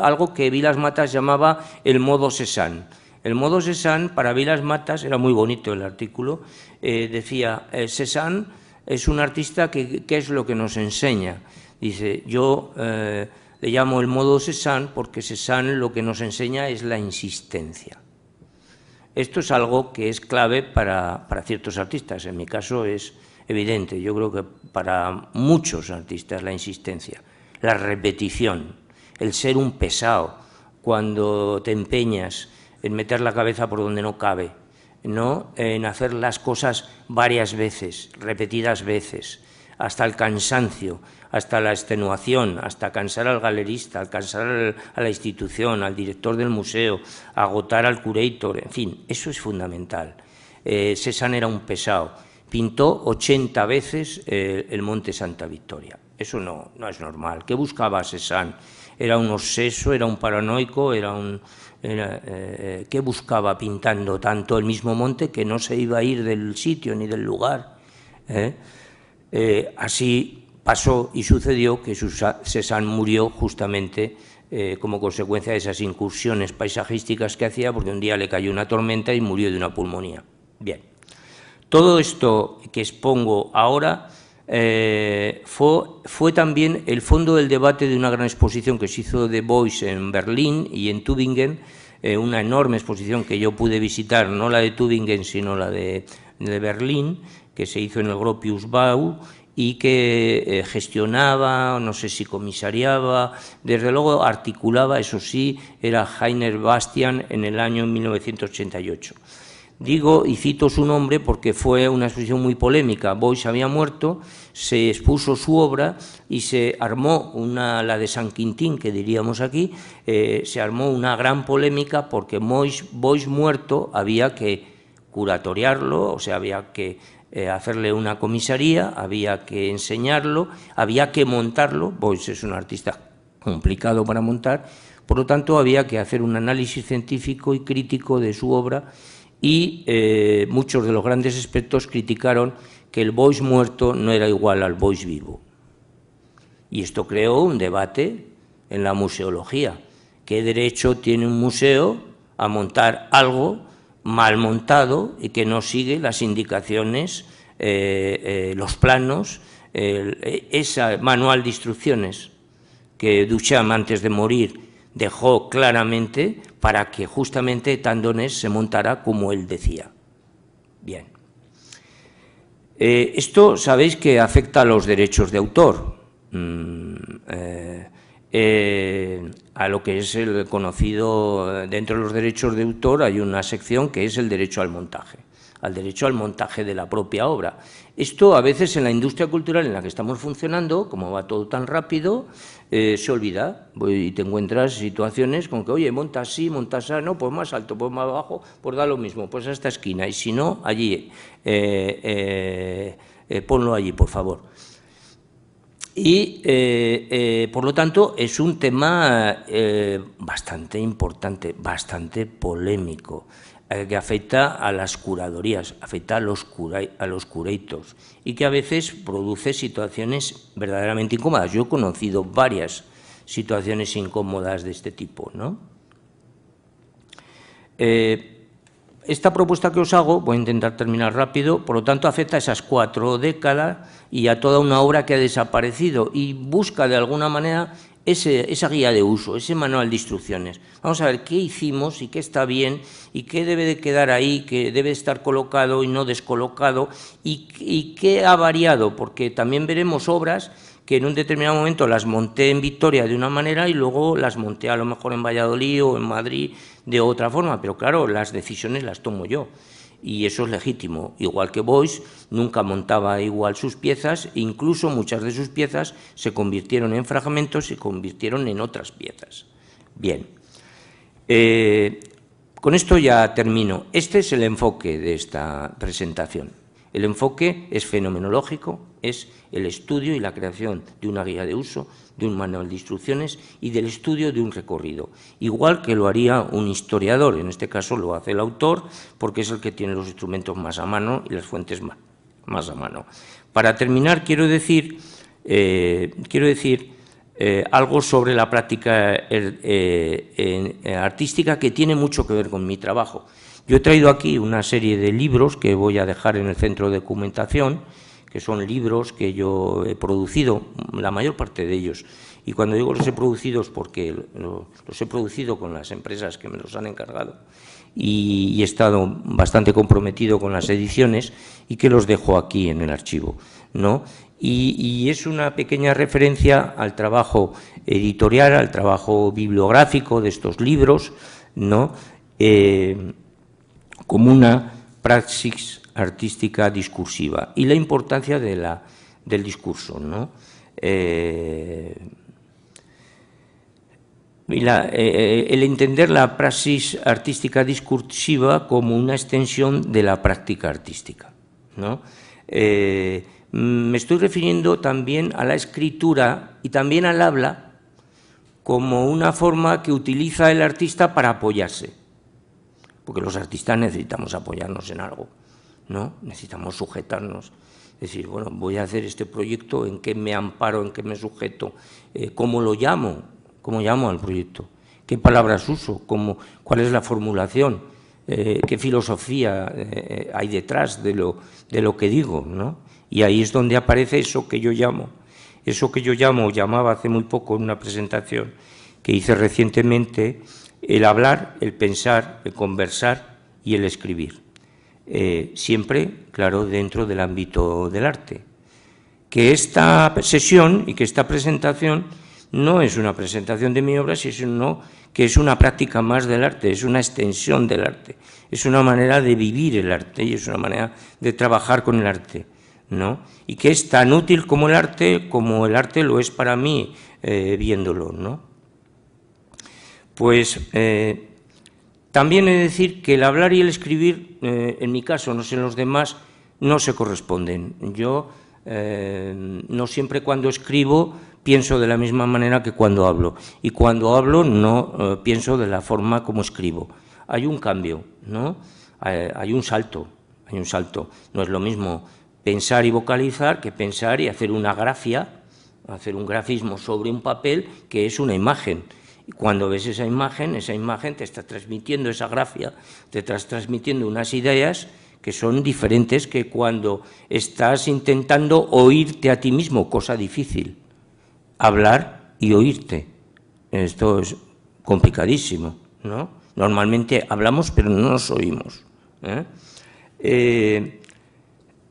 algo que Vilas Matas llamaba el modo Cézanne. El modo Cézanne para Vilas Matas, era muy bonito el artículo, decía, Cézanne es un artista que ¿qué es lo que nos enseña? Dice, yo le llamo el modo Cézanne porque Cézanne lo que nos enseña es la insistencia. Esto es algo que es clave para ciertos artistas, en mi caso es evidente, yo creo que para muchos artistas la insistencia, la repetición, el ser un pesado cuando te empeñas en meter la cabeza por donde no cabe, ¿no? En hacer las cosas varias veces, repetidas veces, hasta el cansancio, hasta la extenuación, hasta cansar al galerista, al cansar a la institución, al director del museo, agotar al curator, en fin, eso es fundamental. Cézanne era un pesado, pintó 80 veces el Monte Santa Victoria, eso no es normal. ¿Qué buscaba Cézanne? ¿Era un obseso, era un paranoico, qué buscaba pintando tanto el mismo monte que no se iba a ir del sitio ni del lugar? Así pasó y sucedió que Cézanne murió justamente como consecuencia de esas incursiones paisajísticas que hacía, porque un día le cayó una tormenta y murió de una pulmonía. Bien, todo esto que expongo ahora fue también el fondo del debate de una gran exposición que se hizo de Beuys en Berlín y en Tübingen, una enorme exposición que yo pude visitar, no la de Tübingen, sino la de Berlín, que se hizo en el Gropius Bau, y que gestionaba, no sé si comisariaba, desde luego articulaba, eso sí, era Heiner Bastian en el año 1988. Digo y cito su nombre porque fue una exposición muy polémica. Beuys había muerto, se expuso su obra y se armó la de San Quintín, que diríamos aquí, se armó una gran polémica porque Beuys muerto había que curatoriarlo, o sea, había que hacerle una comisaría, había que enseñarlo, había que montarlo. Beuys es un artista complicado para montar, por lo tanto había que hacer un análisis científico y crítico de su obra, y muchos de los grandes expertos criticaron que el Beuys muerto no era igual al Beuys vivo. Y esto creó un debate en la museología. ¿Qué derecho tiene un museo a montar algo mal montado y que no sigue las indicaciones, los planos, ese manual de instrucciones que Duchamp, antes de morir, dejó claramente para que justamente Tandonés se montara como él decía? Bien. Esto sabéis que afecta a los derechos de autor, a lo que es el conocido, dentro de los derechos de autor hay una sección que es el derecho al montaje de la propia obra. Esto a veces en la industria cultural en la que estamos funcionando, como va todo tan rápido, se olvida, y te encuentras situaciones con que, oye, monta así, monta así, no, pues más alto, pues más bajo, pues da lo mismo, pues a esta esquina, y si no, allí, ponlo allí, por favor. Y, por lo tanto, es un tema bastante importante, bastante polémico, que afecta a las curadorías, afecta a los curators, y que a veces produce situaciones verdaderamente incómodas. Yo he conocido varias situaciones incómodas de este tipo, ¿no? Esta propuesta que os hago, voy a intentar terminar rápido, por lo tanto afecta a esas 4 décadas y a toda una obra que ha desaparecido, y busca de alguna manera esa guía de uso, ese manual de instrucciones. Vamos a ver qué hicimos y qué está bien y qué debe de quedar ahí, qué debe estar colocado y no descolocado, y qué ha variado, porque también veremos obras que en un determinado momento las monté en Vitoria de una manera y luego las monté a lo mejor en Valladolid o en Madrid de otra forma, pero claro, las decisiones las tomo yo. Y eso es legítimo. Igual que Beuys nunca montaba igual sus piezas, incluso muchas de sus piezas se convirtieron en fragmentos, se convirtieron en otras piezas. Bien, con esto ya termino. Este es el enfoque de esta presentación. El enfoque es fenomenológico, es el estudio y la creación de una guía de uso, de un manual de instrucciones y del estudio de un recorrido, igual que lo haría un historiador. En este caso lo hace el autor porque es el que tiene los instrumentos más a mano y las fuentes más a mano. Para terminar, quiero decir algo sobre la práctica artística que tiene mucho que ver con mi trabajo. Yo he traído aquí una serie de libros que voy a dejar en el centro de documentación, que son libros que yo he producido, la mayor parte de ellos. Y cuando digo los he producido es porque los he producido con las empresas que me los han encargado, y he estado bastante comprometido con las ediciones, y que los dejo aquí en el archivo, ¿no? Y es una pequeña referencia al trabajo editorial, al trabajo bibliográfico de estos libros, ¿no? Como una praxis artística discursiva y la importancia del discurso, ¿no? El entender la praxis artística discursiva como una extensión de la práctica artística, ¿no? Me estoy refiriendo también a la escritura y también al habla como una forma que utiliza el artista para apoyarse, porque los artistas necesitamos apoyarnos en algo, ¿no? Necesitamos sujetarnos, decir, bueno, voy a hacer este proyecto, ¿en qué me amparo, en qué me sujeto? ¿Cómo lo llamo? ¿Cómo llamo al proyecto? ¿Qué palabras uso? ¿Cuál es la formulación? ¿Qué filosofía hay detrás de lo que digo, ¿no? Y ahí es donde aparece eso que yo llamo, llamaba hace muy poco en una presentación que hice recientemente, el hablar, el pensar, el conversar y el escribir. Siempre, claro, dentro del ámbito del arte. que esta sesión y que esta presentación no es una presentación de mi obra, sino que es una práctica más del arte, es una extensión del arte, es una manera de vivir el arte y es una manera de trabajar con el arte, ¿no? Y que es tan útil como el arte lo es para mí viéndolo, ¿no? Pues también he de decir que el hablar y el escribir, en mi caso, no sé en los demás, no se corresponden. Yo no siempre cuando escribo pienso de la misma manera que cuando hablo, y cuando hablo no pienso de la forma como escribo. Hay un cambio, ¿no? Hay un salto, No es lo mismo pensar y vocalizar que pensar y hacer una grafia, hacer un grafismo sobre un papel que es una imagen. Y cuando ves esa imagen te está transmitiendo esa grafia, te estás transmitiendo unas ideas que son diferentes que cuando estás intentando oírte a ti mismo, cosa difícil. Hablar y oírte. Esto es complicadísimo, ¿no? Normalmente hablamos pero no nos oímos,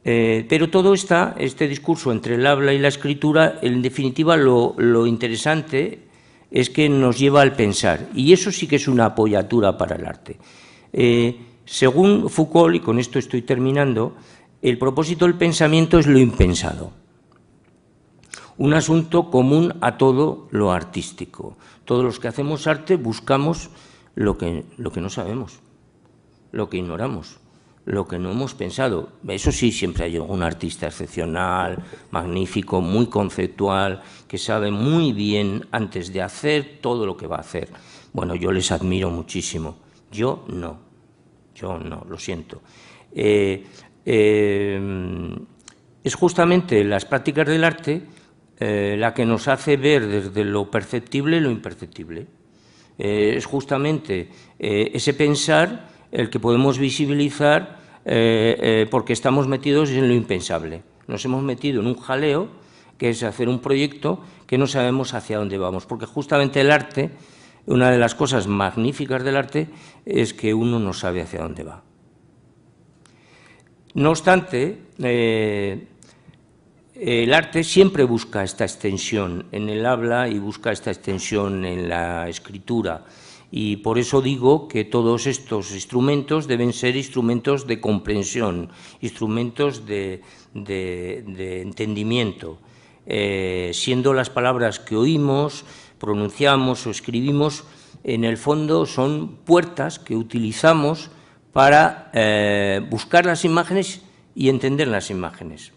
pero todo este discurso entre el habla y la escritura, en definitiva lo interesante es que nos lleva al pensar, y eso sí que es una apoyatura para el arte. Según Foucault, y con esto estoy terminando, el propósito del pensamiento es lo impensado. Un asunto común a todo lo artístico. Todos los que hacemos arte buscamos lo que no sabemos, lo que ignoramos, lo que no hemos pensado. Eso sí, siempre hay un artista excepcional, magnífico, muy conceptual, que sabe muy bien antes de hacer todo lo que va a hacer. Bueno, yo les admiro muchísimo. Yo no, lo siento. Es justamente las prácticas del arte la que nos hace ver desde lo perceptible lo imperceptible. Es justamente ese pensar el que podemos visibilizar porque estamos metidos en lo impensable. Nos hemos metido en un jaleo que es hacer un proyecto que no sabemos hacia dónde vamos, porque justamente el arte, una de las cosas magníficas del arte es que uno no sabe hacia dónde va. No obstante, el arte siempre busca esta extensión en el habla y busca esta extensión en la escritura, y por eso digo que todos estos instrumentos deben ser instrumentos de comprensión, instrumentos de entendimiento, siendo las palabras que oímos, pronunciamos o escribimos, en el fondo son puertas que utilizamos para buscar las imágenes y entender las imágenes.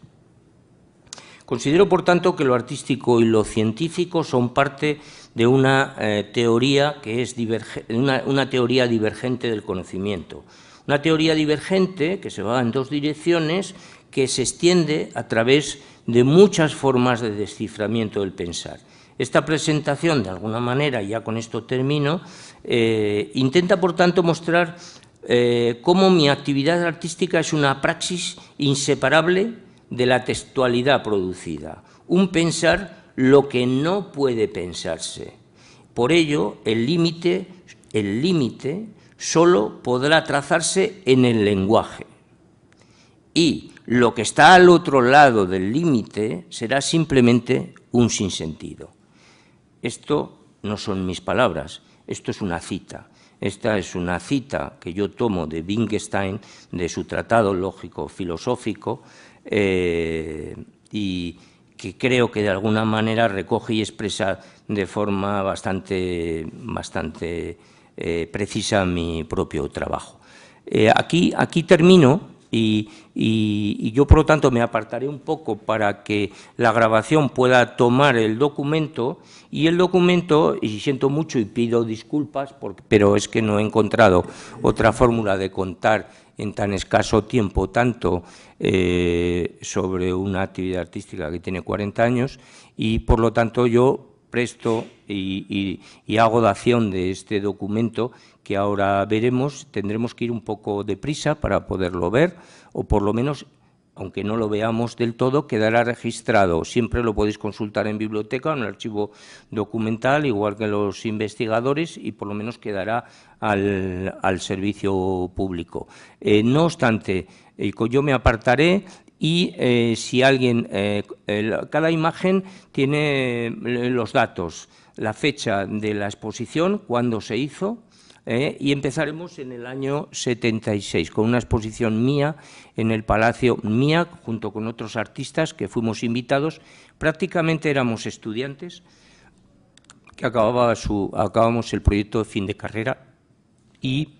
Considero, por tanto, que lo artístico y lo científico son parte de una teoría que es una teoría divergente del conocimiento. Una teoría divergente que se va en dos direcciones, que se extiende a través de muchas formas de desciframiento del pensar. Esta presentación, de alguna manera, ya con esto termino, intenta, por tanto, mostrar cómo mi actividad artística es una praxis inseparable de la textualidad producida, un pensar lo que no puede pensarse. Por ello, el límite solo podrá trazarse en el lenguaje, y lo que está al otro lado del límite será simplemente un sinsentido. Esto no son mis palabras, esto es una cita. Esta es una cita que yo tomo de Wittgenstein, de su tratado lógico-filosófico, y que creo que de alguna manera recoge y expresa de forma bastante precisa mi propio trabajo. Aquí termino y yo, por lo tanto, me apartaré un poco para que la grabación pueda tomar el documento, y siento mucho y pido disculpas, pero es que no he encontrado otra fórmula de contar en tan escaso tiempo tanto sobre una actividad artística que tiene 40 años, y por lo tanto yo presto y hago dación de este documento que ahora veremos. Tendremos que ir un poco deprisa para poderlo ver, o por lo menos, aunque no lo veamos del todo, quedará registrado. Siempre lo podéis consultar en biblioteca, en el archivo documental, igual que los investigadores, y por lo menos quedará al servicio público. No obstante, yo me apartaré y si alguien, cada imagen tiene los datos, la fecha de la exposición, cuándo se hizo, y empezaremos en el año 76 con una exposición mía en el Palacio Mía, junto con otros artistas que fuimos invitados. Prácticamente éramos estudiantes que acabamos el proyecto de fin de carrera y,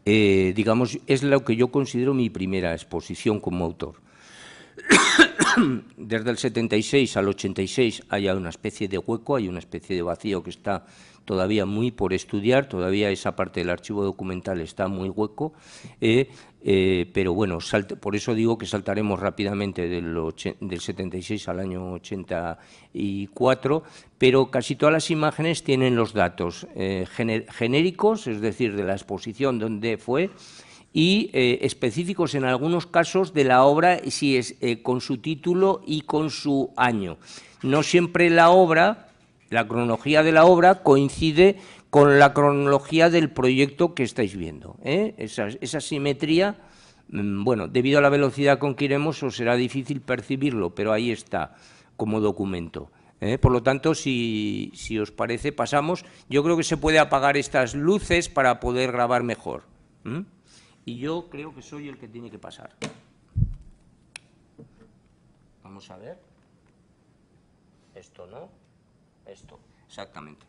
digamos, es lo que yo considero mi primera exposición como autor. Desde el 76 al 86 hay una especie de hueco, hay una especie de vacío que está todavía muy por estudiar, todavía esa parte del archivo documental está muy hueco, pero bueno, por eso digo que saltaremos rápidamente del 76 al año 84, pero casi todas las imágenes tienen los datos genéricos, es decir, de la exposición donde fue, y específicos en algunos casos de la obra, si es con su título y con su año. No siempre la obra, la cronología de la obra coincide con la cronología del proyecto que estáis viendo. Esa simetría, bueno, debido a la velocidad con que iremos os será difícil percibirlo, pero ahí está como documento. Por lo tanto, si os parece, pasamos. Yo creo que se puede apagar estas luces para poder grabar mejor. Y yo creo que soy el que tiene que pasar. Vamos a ver. Esto, ¿no? Esto, exactamente.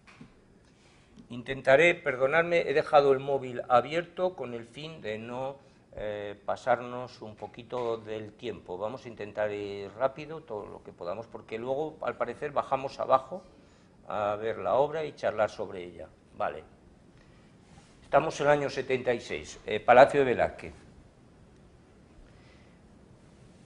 Intentaré, perdonadme, he dejado el móvil abierto con el fin de no pasarnos un poquito del tiempo. Vamos a intentar ir rápido todo lo que podamos, porque luego, al parecer, bajamos abajo a ver la obra y charlar sobre ella. Vale. Estamos en el año 76, Palacio de Velázquez.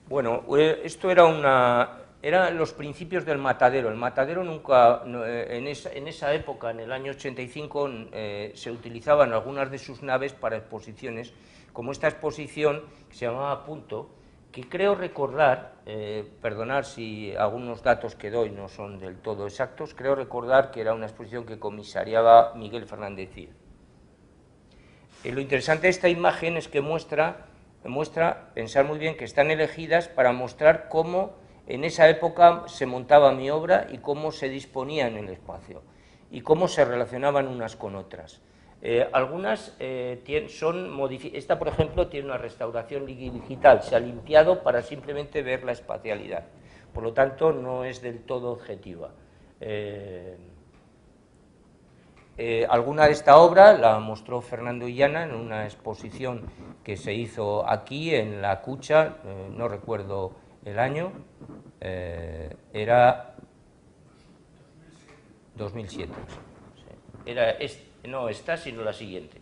Bueno, esto eran los principios del Matadero. El Matadero nunca, en esa época, en el año 85, se utilizaban algunas de sus naves para exposiciones, como esta exposición que se llamaba Punto, que creo recordar, perdonad si algunos datos que doy no son del todo exactos, creo recordar que era una exposición que comisariaba Miguel Fernández Cid. Lo interesante de esta imagen es que muestra, pensar muy bien, que están elegidas para mostrar cómo en esa época se montaba mi obra y cómo se disponía en el espacio y cómo se relacionaban unas con otras. Algunas esta, por ejemplo, tiene una restauración digital, se ha limpiado para simplemente ver la espacialidad, por lo tanto no es del todo objetiva. Alguna de esta obra la mostró Fernando Illana en una exposición que se hizo aquí en La Cucha, no recuerdo el año, era 2007. Sí. No esta, sino la siguiente.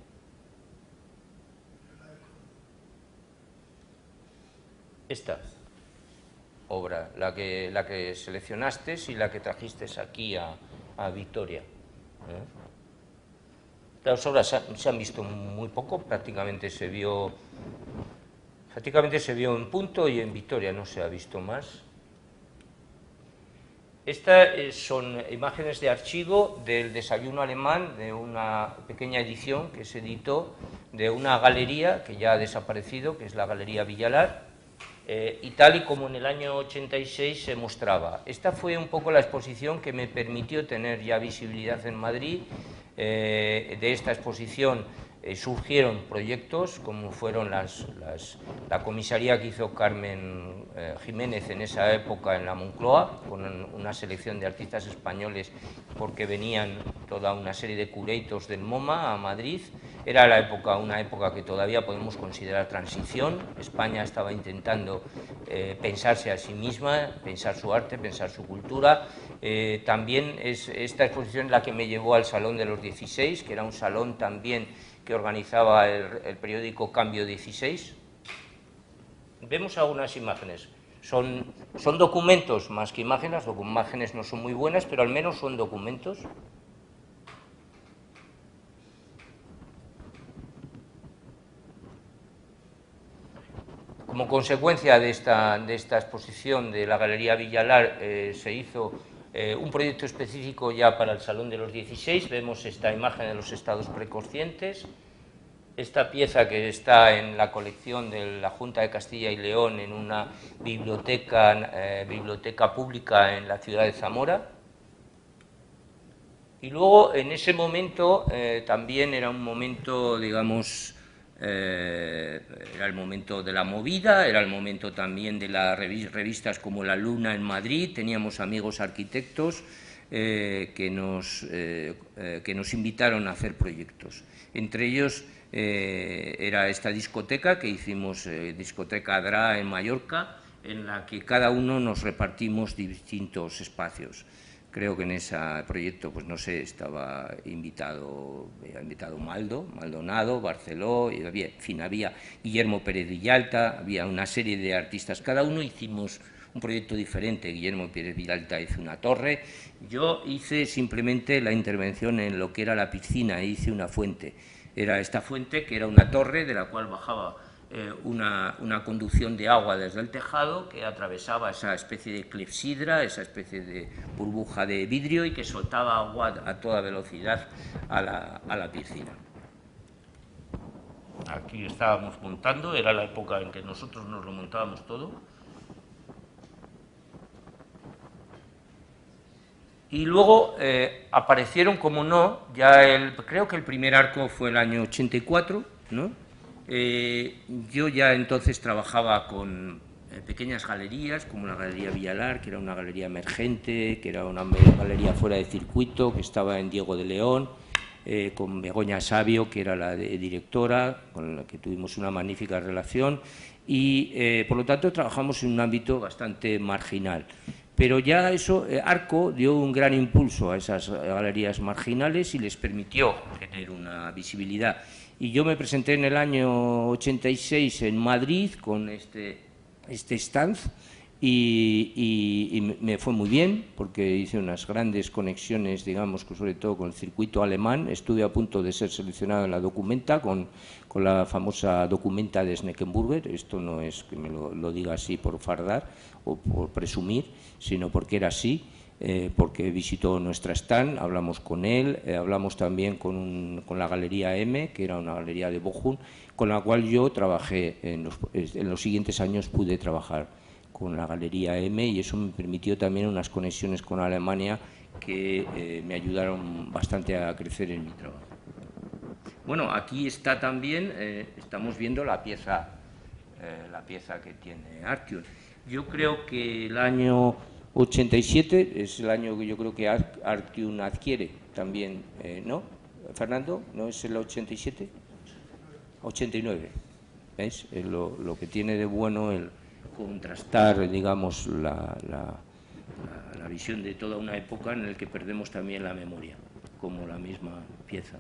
Esta obra, la que seleccionaste y la que trajiste aquí a Vitoria. Las obras se han visto muy poco, prácticamente se vio en Punto y en Vitoria, no se ha visto más. Estas son imágenes de archivo del Desayuno Alemán, de una pequeña edición que se editó de una galería que ya ha desaparecido, que es la Galería Villalar, y tal y como en el año 86 se mostraba. Esta fue un poco la exposición que me permitió tener ya visibilidad en Madrid. De esta exposición surgieron proyectos como fueron la comisaría que hizo Carmen Jiménez en esa época en la Moncloa, con una selección de artistas españoles, porque venían toda una serie de curators del MoMA a Madrid. Era una época que todavía podemos considerar transición. España estaba intentando pensarse a sí misma, pensar su arte, pensar su cultura. También es esta exposición la que me llevó al Salón de los 16, que era un salón también que organizaba el periódico Cambio 16. Vemos algunas imágenes. Son documentos más que imágenes. Las imágenes no son muy buenas, pero al menos son documentos. Como consecuencia de esta exposición de la Galería Villalar se hizo un proyecto específico ya para el Salón de los 16. Vemos esta imagen de los estados preconscientes. esta pieza que está en la colección de la Junta de Castilla y León en una biblioteca pública en la ciudad de Zamora. Y luego, en ese momento, también era un momento, digamos, era el momento de la movida, era el momento también de las revistas como La Luna en Madrid. Teníamos amigos arquitectos que nos invitaron a hacer proyectos. Entre ellos era esta discoteca que hicimos, Discoteca Adra en Mallorca, en la que cada uno nos repartimos distintos espacios. Creo que en ese proyecto, pues no sé, estaba invitado Maldonado, Barceló, y había, en fin, había Guillermo Pérez Villalta, había una serie de artistas. Cada uno hicimos un proyecto diferente. Guillermo Pérez Villalta hizo una torre, yo hice simplemente la intervención en lo que era la piscina, hice una fuente. Era esta fuente que era una torre de la cual bajaba una conducción de agua desde el tejado que atravesaba esa especie de clepsidra, esa especie de burbuja de vidrio y que soltaba agua a toda velocidad a la piscina. Aquí estábamos montando, era la época en que nosotros nos lo montábamos todo. Y luego aparecieron, como no, creo que el primer arco fue el año 84, ¿no? Yo ya entonces trabajaba con pequeñas galerías, como la Galería Villalar, que era una galería emergente, que era una galería fuera de circuito, que estaba en Diego de León, con Begoña Sabio, que era la directora, con la que tuvimos una magnífica relación, y por lo tanto trabajamos en un ámbito bastante marginal. Pero ya eso, Arco dio un gran impulso a esas galerías marginales y les permitió tener una visibilidad. Y yo me presenté en el año 86 en Madrid con este stand y me fue muy bien porque hice unas grandes conexiones, digamos, sobre todo con el circuito alemán. Estuve a punto de ser seleccionado en la Documenta con la famosa Documenta de Schneckenburger. Esto no es que me lo diga así por fardar o por presumir, sino porque era así. Porque visitó nuestra stand, hablamos con él, hablamos también con la Galería M, que era una galería de Bochum, con la cual yo trabajé, en los siguientes años pude trabajar con la Galería M y eso me permitió también unas conexiones con Alemania que me ayudaron bastante a crecer en mi trabajo. Bueno, aquí está también, estamos viendo la pieza que tiene Artium. Yo creo que el año 87 es el año que yo creo que Artium adquiere también, ¿no? Fernando, ¿no es el 87? 89. ¿Ves? Lo que tiene de bueno el contrastar, digamos, la visión de toda una época en la que perdemos también la memoria, como la misma pieza.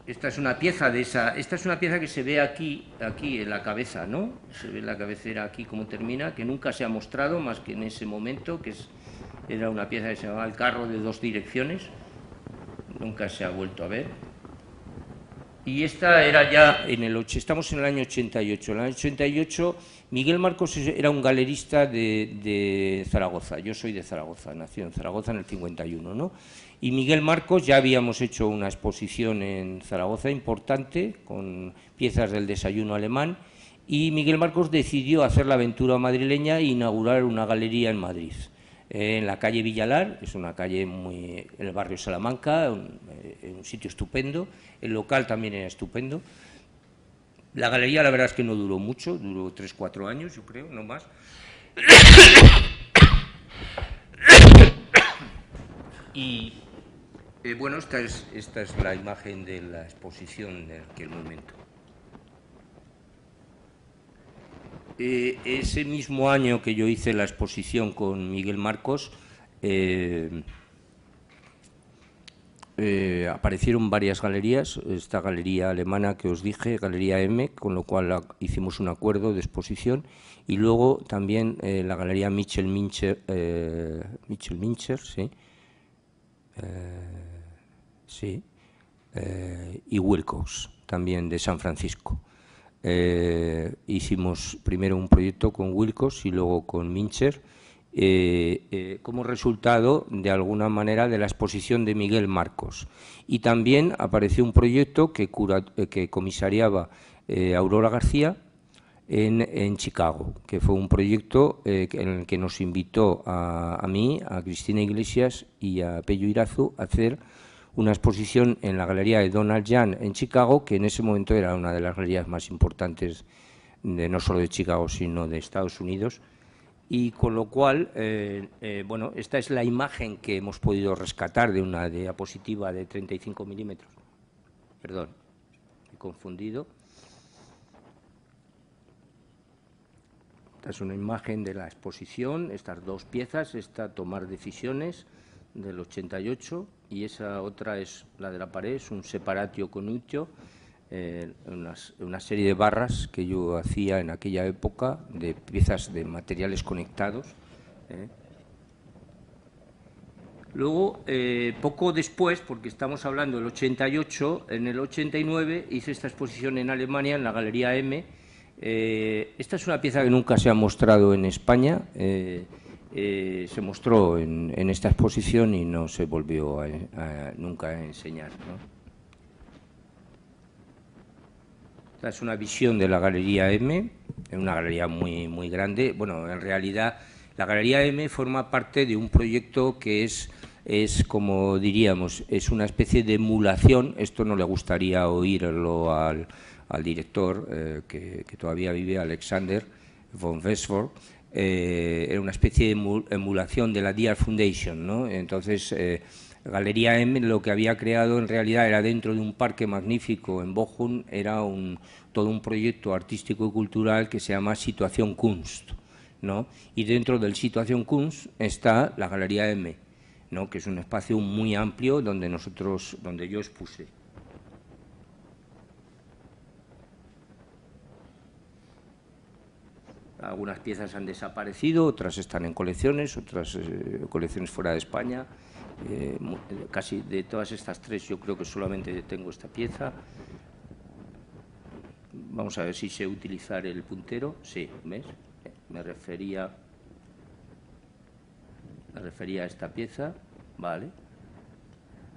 Esta es una pieza que se ve aquí en la cabeza, ¿no? Se ve en la cabecera aquí cómo termina, que nunca se ha mostrado más que en ese momento, era una pieza que se llamaba El carro de dos direcciones, nunca se ha vuelto a ver. Y esta era ya estamos en el año 88. En el año 88 Miguel Marcos era un galerista de Zaragoza. Yo soy de Zaragoza, nació en Zaragoza en el 51, ¿no? Y Miguel Marcos, ya habíamos hecho una exposición en Zaragoza importante con piezas del desayuno alemán y Miguel Marcos decidió hacer la aventura madrileña e inaugurar una galería en Madrid, en la calle Villalar, es una calle en el barrio Salamanca, un sitio estupendo, el local también era estupendo. La galería la verdad es que no duró mucho, duró 3-4 años, yo creo, no más. Y bueno, esta es la imagen de la exposición de aquel momento. Ese mismo año que yo hice la exposición con Miguel Marcos, aparecieron varias galerías, esta galería alemana que os dije, Galería M, con lo cual hicimos un acuerdo de exposición, y luego también la Galería Michel Mincher, ¿sí? Y Wilcox, también de San Francisco. Hicimos primero un proyecto con Wilcox y luego con Mincher como resultado, de alguna manera, de la exposición de Miguel Marcos. Y también apareció un proyecto que comisariaba Aurora García en Chicago, que fue un proyecto en el que nos invitó a mí, a Cristina Iglesias y a Pello Irazu a hacer una exposición en la galería de Donald Jan en Chicago, que en ese momento era una de las galerías más importantes no solo de Chicago, sino de Estados Unidos. Y con lo cual, bueno, esta es la imagen que hemos podido rescatar de una diapositiva de 35 milímetros. Perdón, he confundido. Esta es una imagen de la exposición, estas dos piezas, esta Tomar Decisiones del 88 y esa otra es la de la pared, es un separatio conutio, una serie de barras que yo hacía en aquella época de piezas de materiales conectados. Luego, poco después, porque estamos hablando del 88, en el 89 hice esta exposición en Alemania, en la Galería M. Esta es una pieza que nunca se ha mostrado en España, se mostró en esta exposición y no se volvió nunca a enseñar, ¿no? Esta es una visión de la Galería M, es una galería muy grande. Bueno, en realidad la Galería M forma parte de un proyecto que es como diríamos, es una especie de emulación. Esto no le gustaría oírlo al director, que todavía vive, Alexander von Westphal. Era una especie de emulación de la Diar Foundation, ¿no? Entonces, Galería M lo que había creado en realidad era dentro de un parque magnífico en Bochum, era todo un proyecto artístico y cultural que se llama Situación Kunst, ¿no? Y dentro del Situación Kunst está la Galería M, ¿no? Que es un espacio muy amplio donde yo expuse. Algunas piezas han desaparecido, otras están en colecciones, otras colecciones fuera de España. Casi de todas estas tres yo creo que solamente tengo esta pieza. Vamos a ver si sé utilizar el puntero. Sí, ¿ves? Me refería a esta pieza. Vale.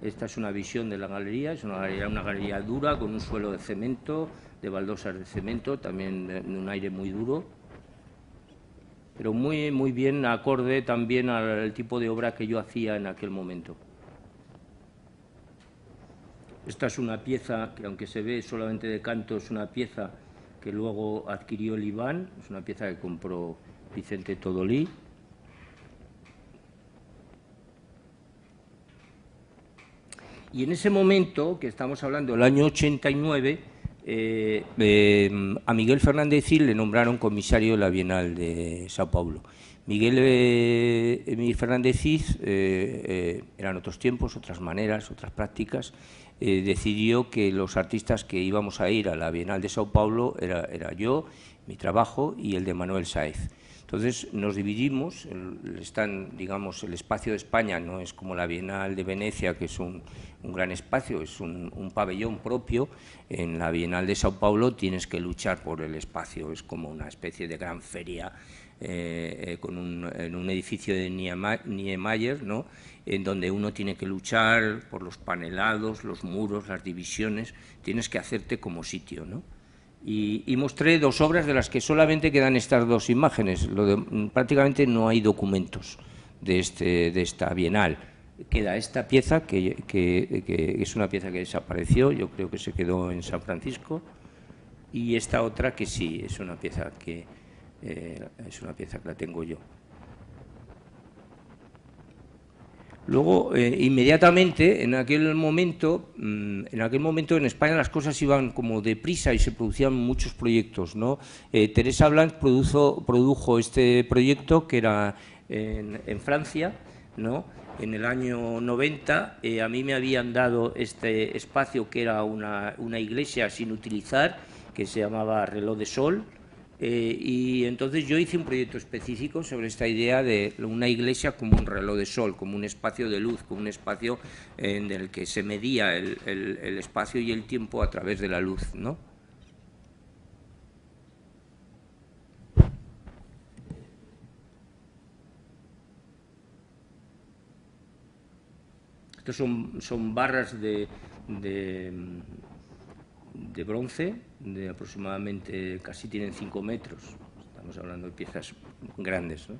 Esta es una visión de la galería, es una galería dura con un suelo de cemento, de baldosas de cemento, también de un aire muy duro, pero muy bien acorde también al tipo de obra que yo hacía en aquel momento. Esta es una pieza que, aunque se ve solamente de canto, es una pieza que luego adquirió el Iván, es una pieza que compró Vicente Todolí. Y en ese momento, que estamos hablando del año 89, a Miguel Fernández Cid le nombraron comisario de la Bienal de Sao Paulo. Miguel Fernández Cid, eran otros tiempos, otras maneras, otras prácticas, decidió que los artistas que íbamos a ir a la Bienal de Sao Paulo era yo, mi trabajo y el de Manuel Sáez. Entonces nos dividimos, digamos, el espacio de España no es como la Bienal de Venecia, que es un gran espacio, es un pabellón propio. En la Bienal de Sao Paulo tienes que luchar por el espacio, es como una especie de gran feria en un edificio de Niemeyer, ¿no? En donde uno tiene que luchar por los panelados, los muros, las divisiones, tienes que hacerte como sitio, ¿no? Y mostré dos obras de las que solamente quedan estas dos imágenes. Prácticamente no hay documentos de esta Bienal. Queda esta pieza, que es una pieza que desapareció, yo creo que se quedó en San Francisco, y esta otra que sí, es una pieza que la tengo yo. Luego, inmediatamente, en aquel momento en España las cosas iban como deprisa y se producían muchos proyectos, ¿no? Teresa Blanch produjo este proyecto que era en Francia, ¿no? En el año 90, a mí me habían dado este espacio que era una iglesia sin utilizar, que se llamaba Reloj de Sol. Y entonces yo hice un proyecto específico sobre esta idea de una iglesia como un reloj de sol, como un espacio de luz, como un espacio en el que se medía el espacio y el tiempo a través de la luz, ¿no? Estos son barras de bronce, de aproximadamente, casi tienen 5 metros. Estamos hablando de piezas grandes, ¿no?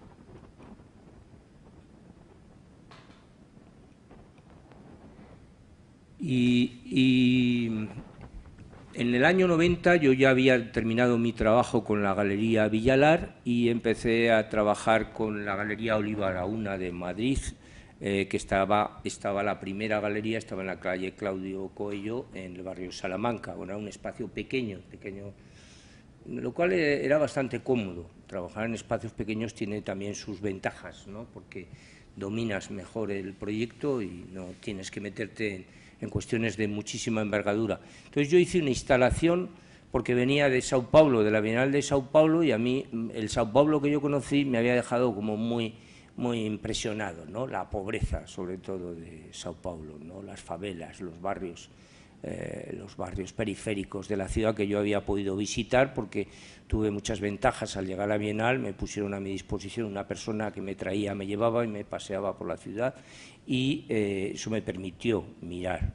Y en el año 90 yo ya había terminado mi trabajo con la Galería Villalar y empecé a trabajar con la Galería Oliva Araúna de Madrid, que estaba la primera galería, estaba en la calle Claudio Coello, en el barrio Salamanca. Bueno, era un espacio pequeño, lo cual era bastante cómodo. Trabajar en espacios pequeños tiene también sus ventajas, ¿no? Porque dominas mejor el proyecto y no tienes que meterte en cuestiones de muchísima envergadura. Entonces yo hice una instalación porque venía de Sao Paulo, de la Bienal de Sao Paulo, y a mí el Sao Paulo que yo conocí me había dejado como muy impresionado, ¿no? La pobreza, sobre todo, de Sao Paulo, ¿no? Las favelas, los barrios periféricos de la ciudad que yo había podido visitar, porque tuve muchas ventajas al llegar a la Bienal. Me pusieron a mi disposición una persona que me traía, me llevaba y me paseaba por la ciudad, y eso me permitió mirar.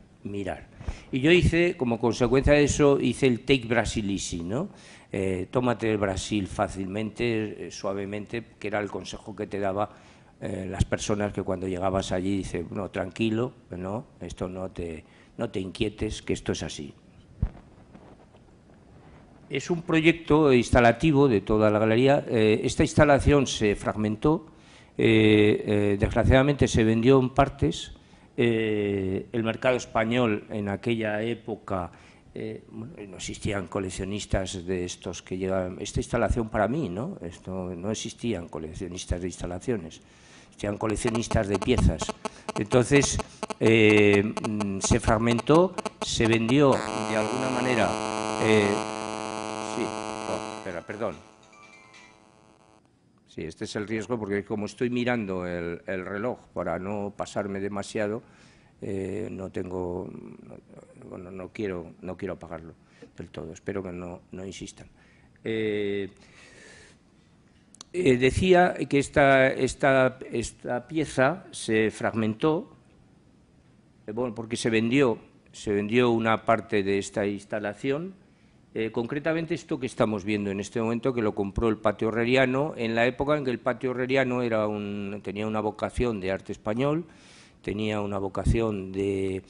Y yo hice, como consecuencia de eso, hice el Take Brazil Easy, ¿no? Tómate el Brasil fácilmente, suavemente, que era el consejo que te daba las personas que cuando llegabas allí dicen, no, tranquilo, no, esto no te inquietes, que esto es así. Es un proyecto instalativo de toda la galería. Esta instalación se fragmentó, desgraciadamente se vendió en partes. El mercado español en aquella época, bueno, no existían coleccionistas de estos que llegaban. Esta instalación para mí, ¿no? No existían coleccionistas de instalaciones, existían coleccionistas de piezas. Entonces se fragmentó, se vendió de alguna manera. Sí, espera, perdón. Sí, este es el riesgo, porque como estoy mirando el reloj para no pasarme demasiado, no quiero apagarlo del todo. Espero que no insistan. Decía que esta pieza se fragmentó, bueno, porque se vendió una parte de esta instalación. Concretamente esto que estamos viendo en este momento, que lo compró el Patio Herreriano, en la época en que el Patio Herreriano tenía una vocación de arte español, tenía una vocación de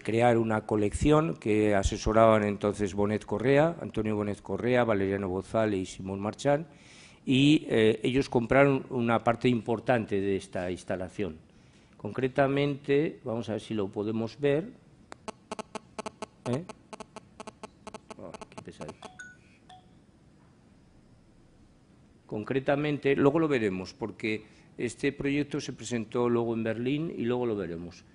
crear una colección que asesoraban entonces Bonet Correa, Antonio Bonet Correa, Valeriano Bozal y Simón Marchán, y ellos compraron una parte importante de esta instalación. Concretamente, vamos a ver si lo podemos ver. Concretamente, luego lo veremos, porque este proyecto se presentó luego en Berlín y luego lo veremos.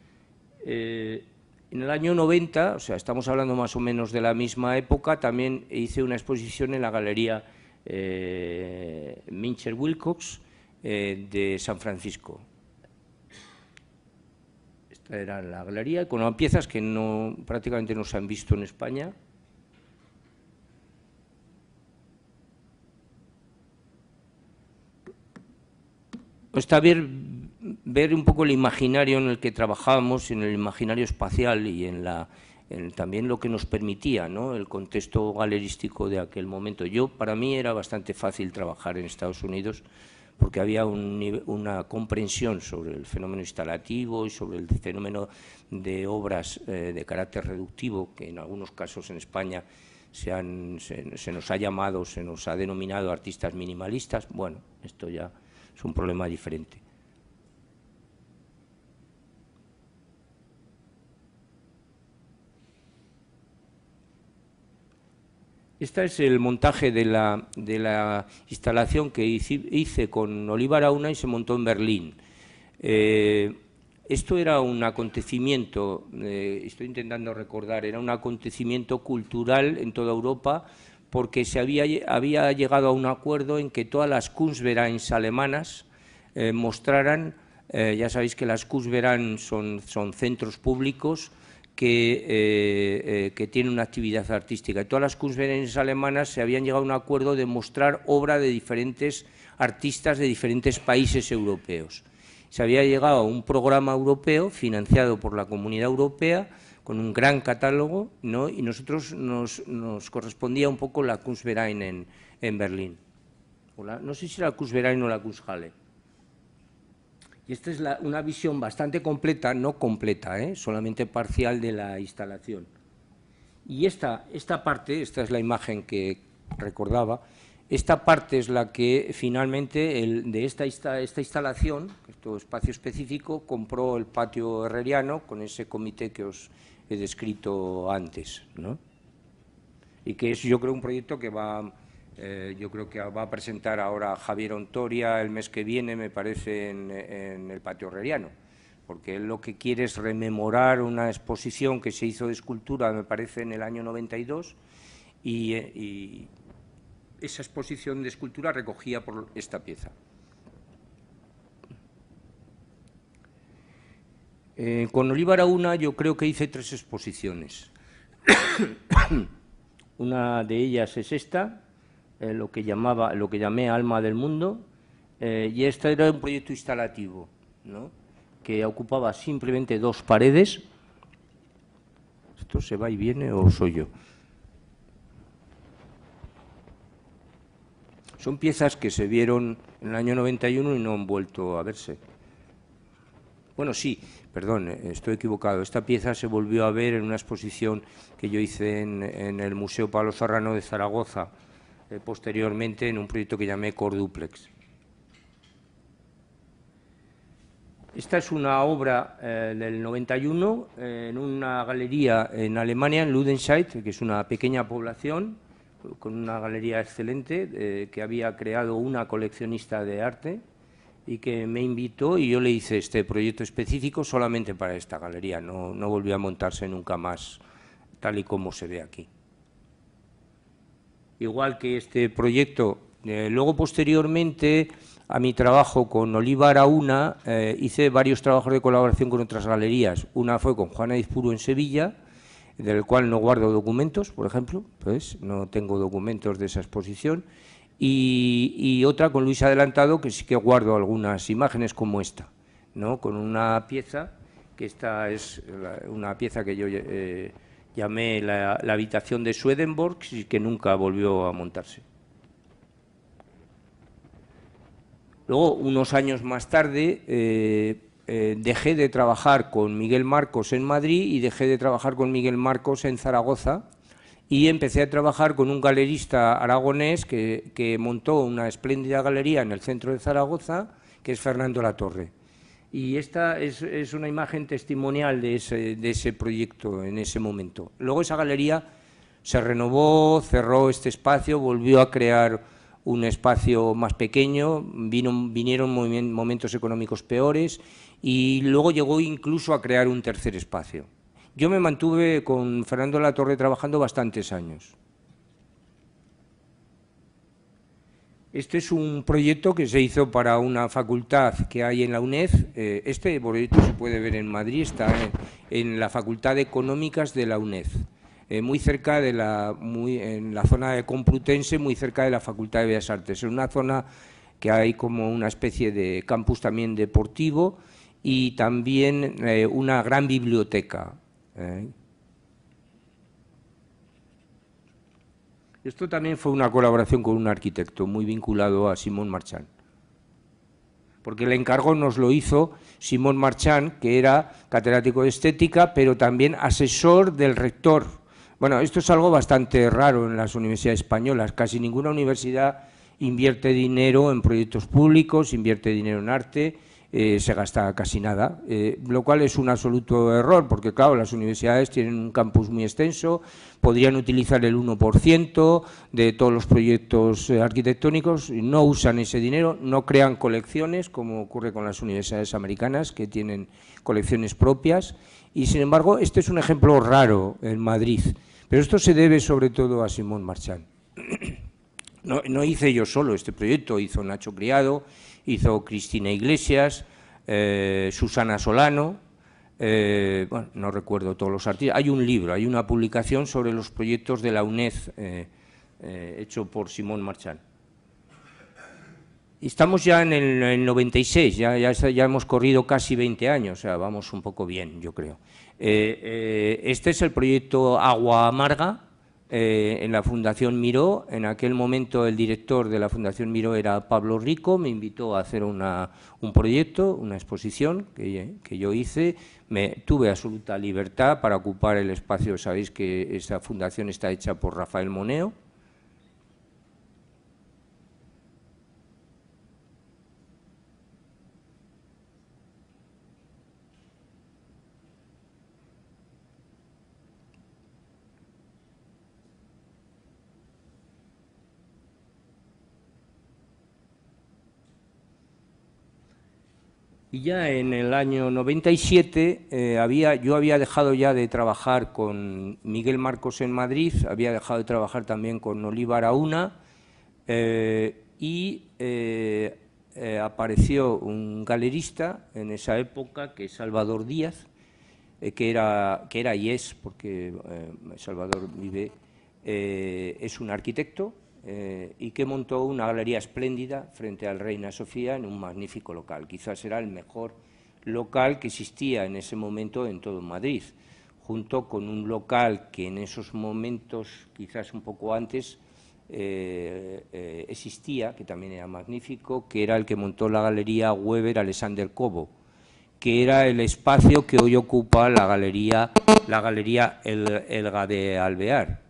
En el año 90, o sea, estamos hablando más o menos de la misma época, también hice una exposición en la Galería Mincher Wilcox de San Francisco. Esta era la galería, con piezas que prácticamente no se han visto en España. Está bien ver un poco el imaginario en el que trabajábamos, en el imaginario espacial y también lo que nos permitía, ¿no?, el contexto galerístico de aquel momento. Para mí era bastante fácil trabajar en Estados Unidos porque había una comprensión sobre el fenómeno instalativo y sobre el fenómeno de obras de carácter reductivo, que en algunos casos en España se nos ha llamado, se nos ha denominado artistas minimalistas. Bueno, esto ya es un problema diferente. Este es el montaje de la instalación que hice con Oliva Araúna y se montó en Berlín. Esto era un acontecimiento, estoy intentando recordar, era un acontecimiento cultural en toda Europa, porque se había llegado a un acuerdo en que todas las Kunstvereins alemanas mostraran, ya sabéis que las Kunstvereins son centros públicos que tienen una actividad artística, y todas las Kunstvereins alemanas se habían llegado a un acuerdo de mostrar obra de diferentes artistas de diferentes países europeos. Se había llegado a un programa europeo financiado por la Comunidad Europea con un gran catálogo, ¿no? Y nosotros nos correspondía un poco la Kunstverein en Berlín. No sé si era la Kunstverein o la Kunsthalle. Y esta es una visión bastante completa, no completa, solamente parcial de la instalación. Y esta parte, esta es la imagen que recordaba, esta parte es la que finalmente de esta instalación, este espacio específico, compró el patio herreriano con ese comité que os he descrito antes, ¿no? Y que es, yo creo, un proyecto que yo creo que va a presentar ahora Javier Ontoria el mes que viene, me parece, en el patio herreriano, porque él lo que quiere es rememorar una exposición que se hizo de escultura, me parece, en el año 92, y esa exposición de escultura recogía por esta pieza. Con Oliva Araúna yo creo que hice 3 exposiciones. Una de ellas es esta, lo que llamé Alma del Mundo, y este era un proyecto instalativo, ¿no? Que ocupaba simplemente 2 paredes. ¿Esto se va y viene o soy yo? Son piezas que se vieron en el año 91 y no han vuelto a verse. Bueno, sí, perdón, estoy equivocado. Esta pieza se volvió a ver en una exposición que yo hice en el Museo Pablo Serrano de Zaragoza, posteriormente en un proyecto que llamé Corduplex. Esta es una obra del 91 en una galería en Alemania, en Ludenscheid, que es una pequeña población, con una galería excelente que había creado una coleccionista de arte y que me invitó y yo le hice este proyecto específico solamente para esta galería, no volvió a montarse nunca más tal y como se ve aquí. Igual que este proyecto, luego posteriormente a mi trabajo con Oliva Araúna hice varios trabajos de colaboración con otras galerías. Una fue con Juan Aizpuru en Sevilla, del cual no guardo documentos, por ejemplo, pues no tengo documentos de esa exposición, y otra con Luis Adelantado, que sí que guardo algunas imágenes como esta, ¿no? Con una pieza, que esta es una pieza que yo llamé la habitación de Swedenborg, y que nunca volvió a montarse. Luego, unos años más tarde, dejé de trabajar con Miguel Marcos en Madrid y dejé de trabajar con Miguel Marcos en Zaragoza y empecé a trabajar con un galerista aragonés que montó una espléndida galería en el centro de Zaragoza, que es Fernando Latorre. Y esta es una imagen testimonial de ese proyecto en ese momento. Luego esa galería se renovó, cerró este espacio, volvió a crear un espacio más pequeño, vinieron momentos económicos peores y luego llegó incluso a crear un tercer espacio. Yo me mantuve con Fernando Latorre trabajando bastantes años. Este es un proyecto que se hizo para una facultad que hay en la UNED. Este proyecto se puede ver en Madrid, está en la Facultad de Económicas de la UNED. Muy cerca en la zona de Complutense, muy cerca de la Facultad de Bellas Artes. Es una zona que hay como una especie de campus también deportivo y también una gran biblioteca. Esto también fue una colaboración con un arquitecto muy vinculado a Simón Marchand, porque el encargo nos lo hizo Simón Marchand, que era catedrático de estética, pero también asesor del rector. Bueno, esto es algo bastante raro en las universidades españolas. Casi ninguna universidad invierte dinero en proyectos públicos, invierte dinero en arte, se gasta casi nada, lo cual es un absoluto error, porque claro, las universidades tienen un campus muy extenso, podrían utilizar el 1% de todos los proyectos arquitectónicos, no usan ese dinero, no crean colecciones, como ocurre con las universidades americanas, que tienen colecciones propias, y sin embargo, este es un ejemplo raro en Madrid, pero esto se debe sobre todo a Simón Marchand. No hice yo solo este proyecto, hizo Nacho Criado, hizo Cristina Iglesias, Susana Solano, bueno, no recuerdo todos los artistas. Hay un libro, hay una publicación sobre los proyectos de la UNED hecho por Simón Marchand. Estamos ya en el 96, ya hemos corrido casi 20 años, o sea, vamos un poco bien, yo creo. Este es el proyecto Agua Amarga, en la Fundación Miró. En aquel momento el director de la Fundación Miró era Pablo Rico, me invitó a hacer un proyecto, una exposición que yo hice. Tuve absoluta libertad para ocupar el espacio. Sabéis que esa fundación está hecha por Rafael Moneo. Y ya en el año 97 yo había dejado ya de trabajar con Miguel Marcos en Madrid, había dejado de trabajar también con Oliva Araúna, y apareció un galerista en esa época, que es Salvador Díaz, que era y es, porque Salvador vive, es un arquitecto, y que montó una galería espléndida frente al Reina Sofía en un magnífico local. Quizás era el mejor local que existía en ese momento en todo Madrid, junto con un local que en esos momentos, quizás un poco antes, existía, que también era magnífico, que era el que montó la galería Weber Alexander Cobo, que era el espacio que hoy ocupa la galería Elga de Alvear,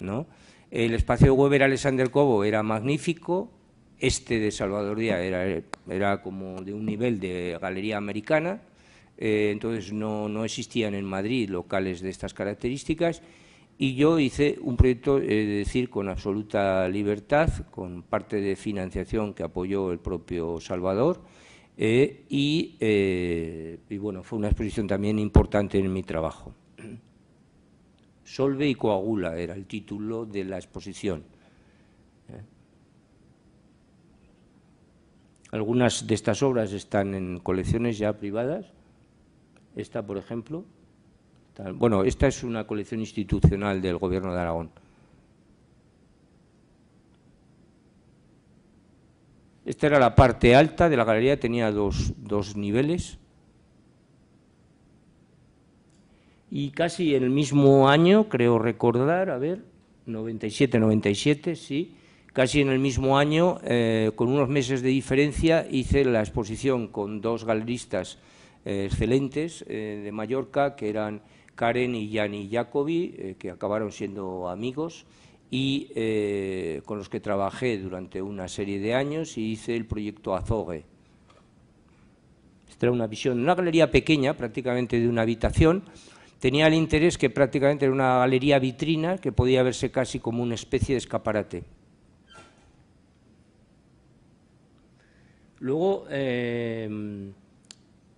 ¿no? El espacio de Weber Alexander Cobo era magnífico, este de Salvador Díaz era como de un nivel de galería americana, entonces no existían en Madrid locales de estas características, y yo hice un proyecto, decir, con absoluta libertad, con parte de financiación que apoyó el propio Salvador, y bueno, fue una exposición también importante en mi trabajo. Solve y coagula era el título de la exposición. Algunas de estas obras están en colecciones ya privadas. Esta, por ejemplo. Bueno, esta es una colección institucional del Gobierno de Aragón. Esta era la parte alta de la galería, tenía dos niveles. Y casi en el mismo año, creo recordar, 97, sí, casi en el mismo año, con unos meses de diferencia, hice la exposición con dos galeristas excelentes de Mallorca, que eran Karen y Gianni Jacobi, que acabaron siendo amigos, y con los que trabajé durante una serie de años, y hice el proyecto Azogue. Esta era una visión, una galería pequeña, prácticamente de una habitación. Tenía el interés que prácticamente era una galería vitrina que podía verse casi como una especie de escaparate. Luego, en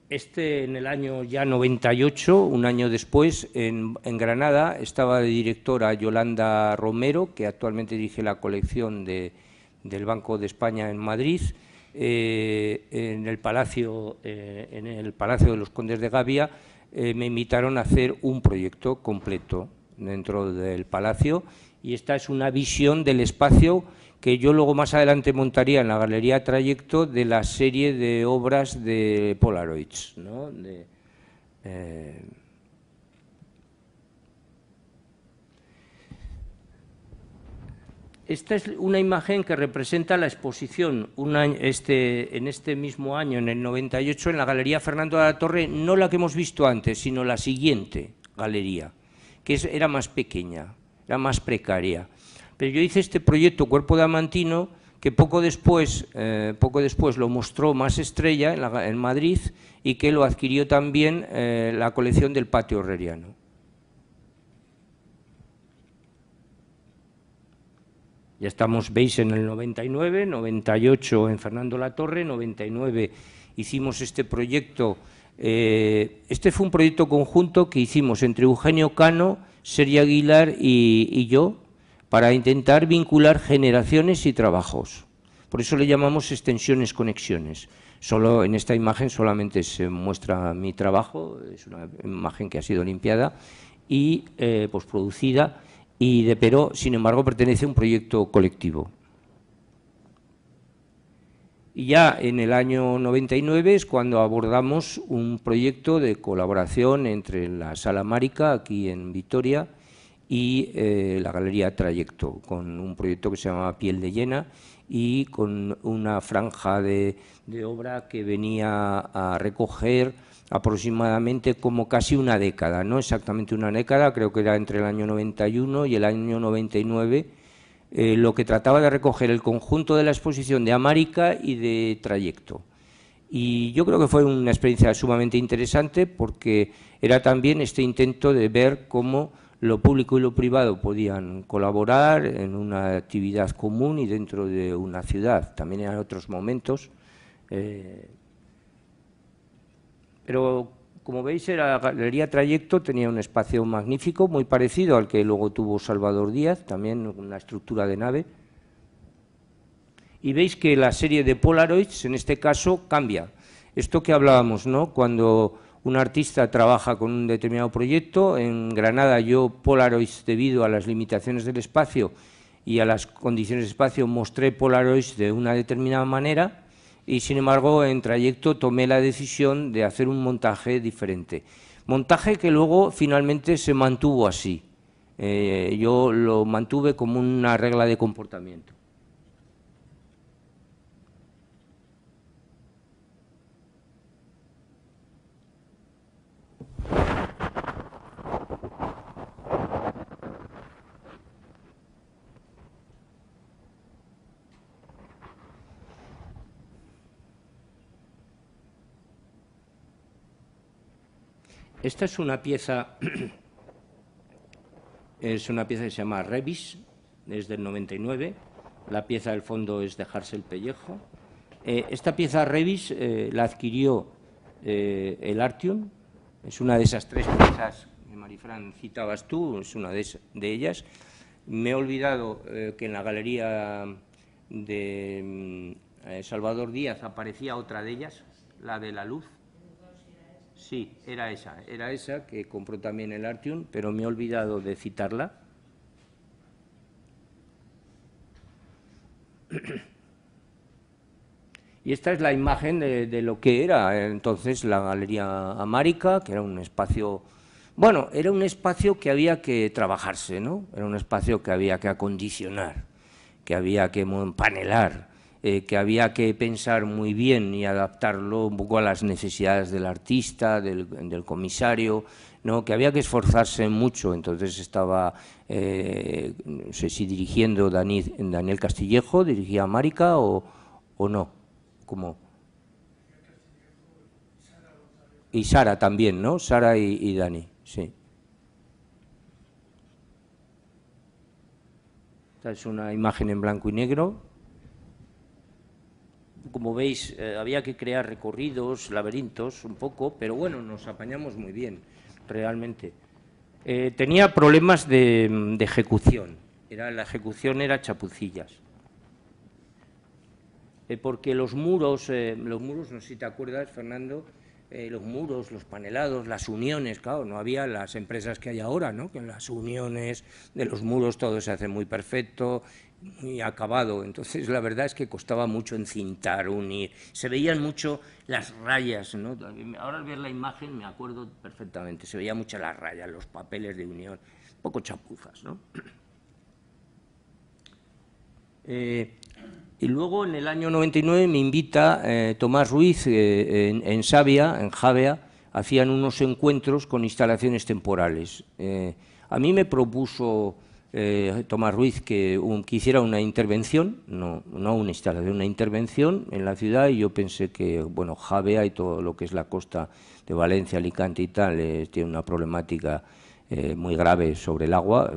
el año ya 98, un año después, en Granada, estaba de directora Yolanda Romero, que actualmente dirige la colección del Banco de España en Madrid, en el Palacio de los Condes de Gavia. Me invitaron a hacer un proyecto completo dentro del Palacio, y esta es una visión del espacio que yo luego más adelante montaría en la Galería Trayecto, de la serie de obras de Polaroids, ¿no? Esta es una imagen que representa la exposición en este mismo año, en el 98, en la Galería Fernando de la Torre, no la que hemos visto antes, sino la siguiente galería, que era más pequeña, era más precaria. Pero yo hice este proyecto Cuerpo Diamantino, que poco después lo mostró Más Estrella en Madrid, y que lo adquirió también la colección del Patio Herreriano. Ya estamos, veis, en el 99, 98 en Fernando Latorre, 99 hicimos este proyecto. Este fue un proyecto conjunto que hicimos entre Eugenio Cano, Sergio Aguilar y yo, para intentar vincular generaciones y trabajos. Por eso le llamamos extensiones, conexiones. Solo en esta imagen solamente se muestra mi trabajo, es una imagen que ha sido limpiada y postproducida, pero sin embargo pertenece a un proyecto colectivo. Y ya en el año 99 es cuando abordamos un proyecto de colaboración entre la Sala Márica, aquí en Vitoria, y la Galería Trayecto, con un proyecto que se llamaba Piel de Hiena y con una franja de obra que venía a recoger aproximadamente como casi una década, no exactamente una década, creo que era entre el año 91 y el año 99, lo que trataba de recoger el conjunto de la exposición de Amárica y de Trayecto. Y yo creo que fue una experiencia sumamente interesante porque era también este intento de ver cómo lo público y lo privado podían colaborar en una actividad común y dentro de una ciudad. También eran otros momentos. Pero, como veis, la Galería Trayecto tenía un espacio magnífico, muy parecido al que luego tuvo Salvador Díaz, también una estructura de nave. Y veis que la serie de Polaroids, en este caso, cambia. Esto que hablábamos, ¿no? Cuando un artista trabaja con un determinado proyecto, en Granada yo Polaroids, debido a las limitaciones del espacio y a las condiciones de espacio, mostré Polaroids de una determinada manera, y sin embargo en Trayecto tomé la decisión de hacer un montaje diferente. Montaje que luego finalmente se mantuvo así. Yo lo mantuve como una regla de comportamiento. Esta es una pieza que se llama Revis, es del 99. La pieza del fondo es Dejarse el pellejo. Esta pieza Revis la adquirió el Artium, es una de esas tres piezas que Marifran citabas tú, es una de ellas. Me he olvidado que en la galería de Salvador Díaz aparecía otra de ellas, la de la luz. Sí, era esa que compró también el Artium, pero me he olvidado de citarla. Y esta es la imagen de lo que era entonces la Galería Amárica, que era un espacio, bueno, era un espacio que había que trabajarse, ¿no? Era un espacio que había que acondicionar, que había que empanelar, que había que pensar muy bien y adaptarlo un poco a las necesidades del artista, del comisario, ¿no? Que había que esforzarse mucho. Entonces estaba, no sé si dirigiendo Daniel Castillejo, dirigía Amárica o no, como... Y Sara también, ¿no? Sara y Dani, sí. Esta es una imagen en blanco y negro. Como veis, había que crear recorridos, laberintos, un poco, pero bueno, nos apañamos muy bien, realmente. Tenía problemas de ejecución, la ejecución era chapucillas. Porque los muros, no sé si te acuerdas, Fernando, los muros, los panelados, las uniones, claro, no había las empresas que hay ahora, ¿no? Que en las uniones de los muros todo se hace muy perfecto, muy acabado. Entonces la verdad es que costaba mucho encintar, unir, se veían mucho las rayas, ¿no? Ahora al ver la imagen me acuerdo perfectamente, se veían mucho las rayas, los papeles de unión, un poco chapuzas, ¿no? Y luego en el año 99 me invita Tomás Ruiz en Xavea, hacían unos encuentros con instalaciones temporales. A mí me propuso Tomás Ruiz que hiciera una intervención, no una instalación, una intervención en la ciudad, y yo pensé que, bueno, Xavea y todo lo que es la costa de Valencia, Alicante y tal, tiene una problemática muy grave sobre el agua.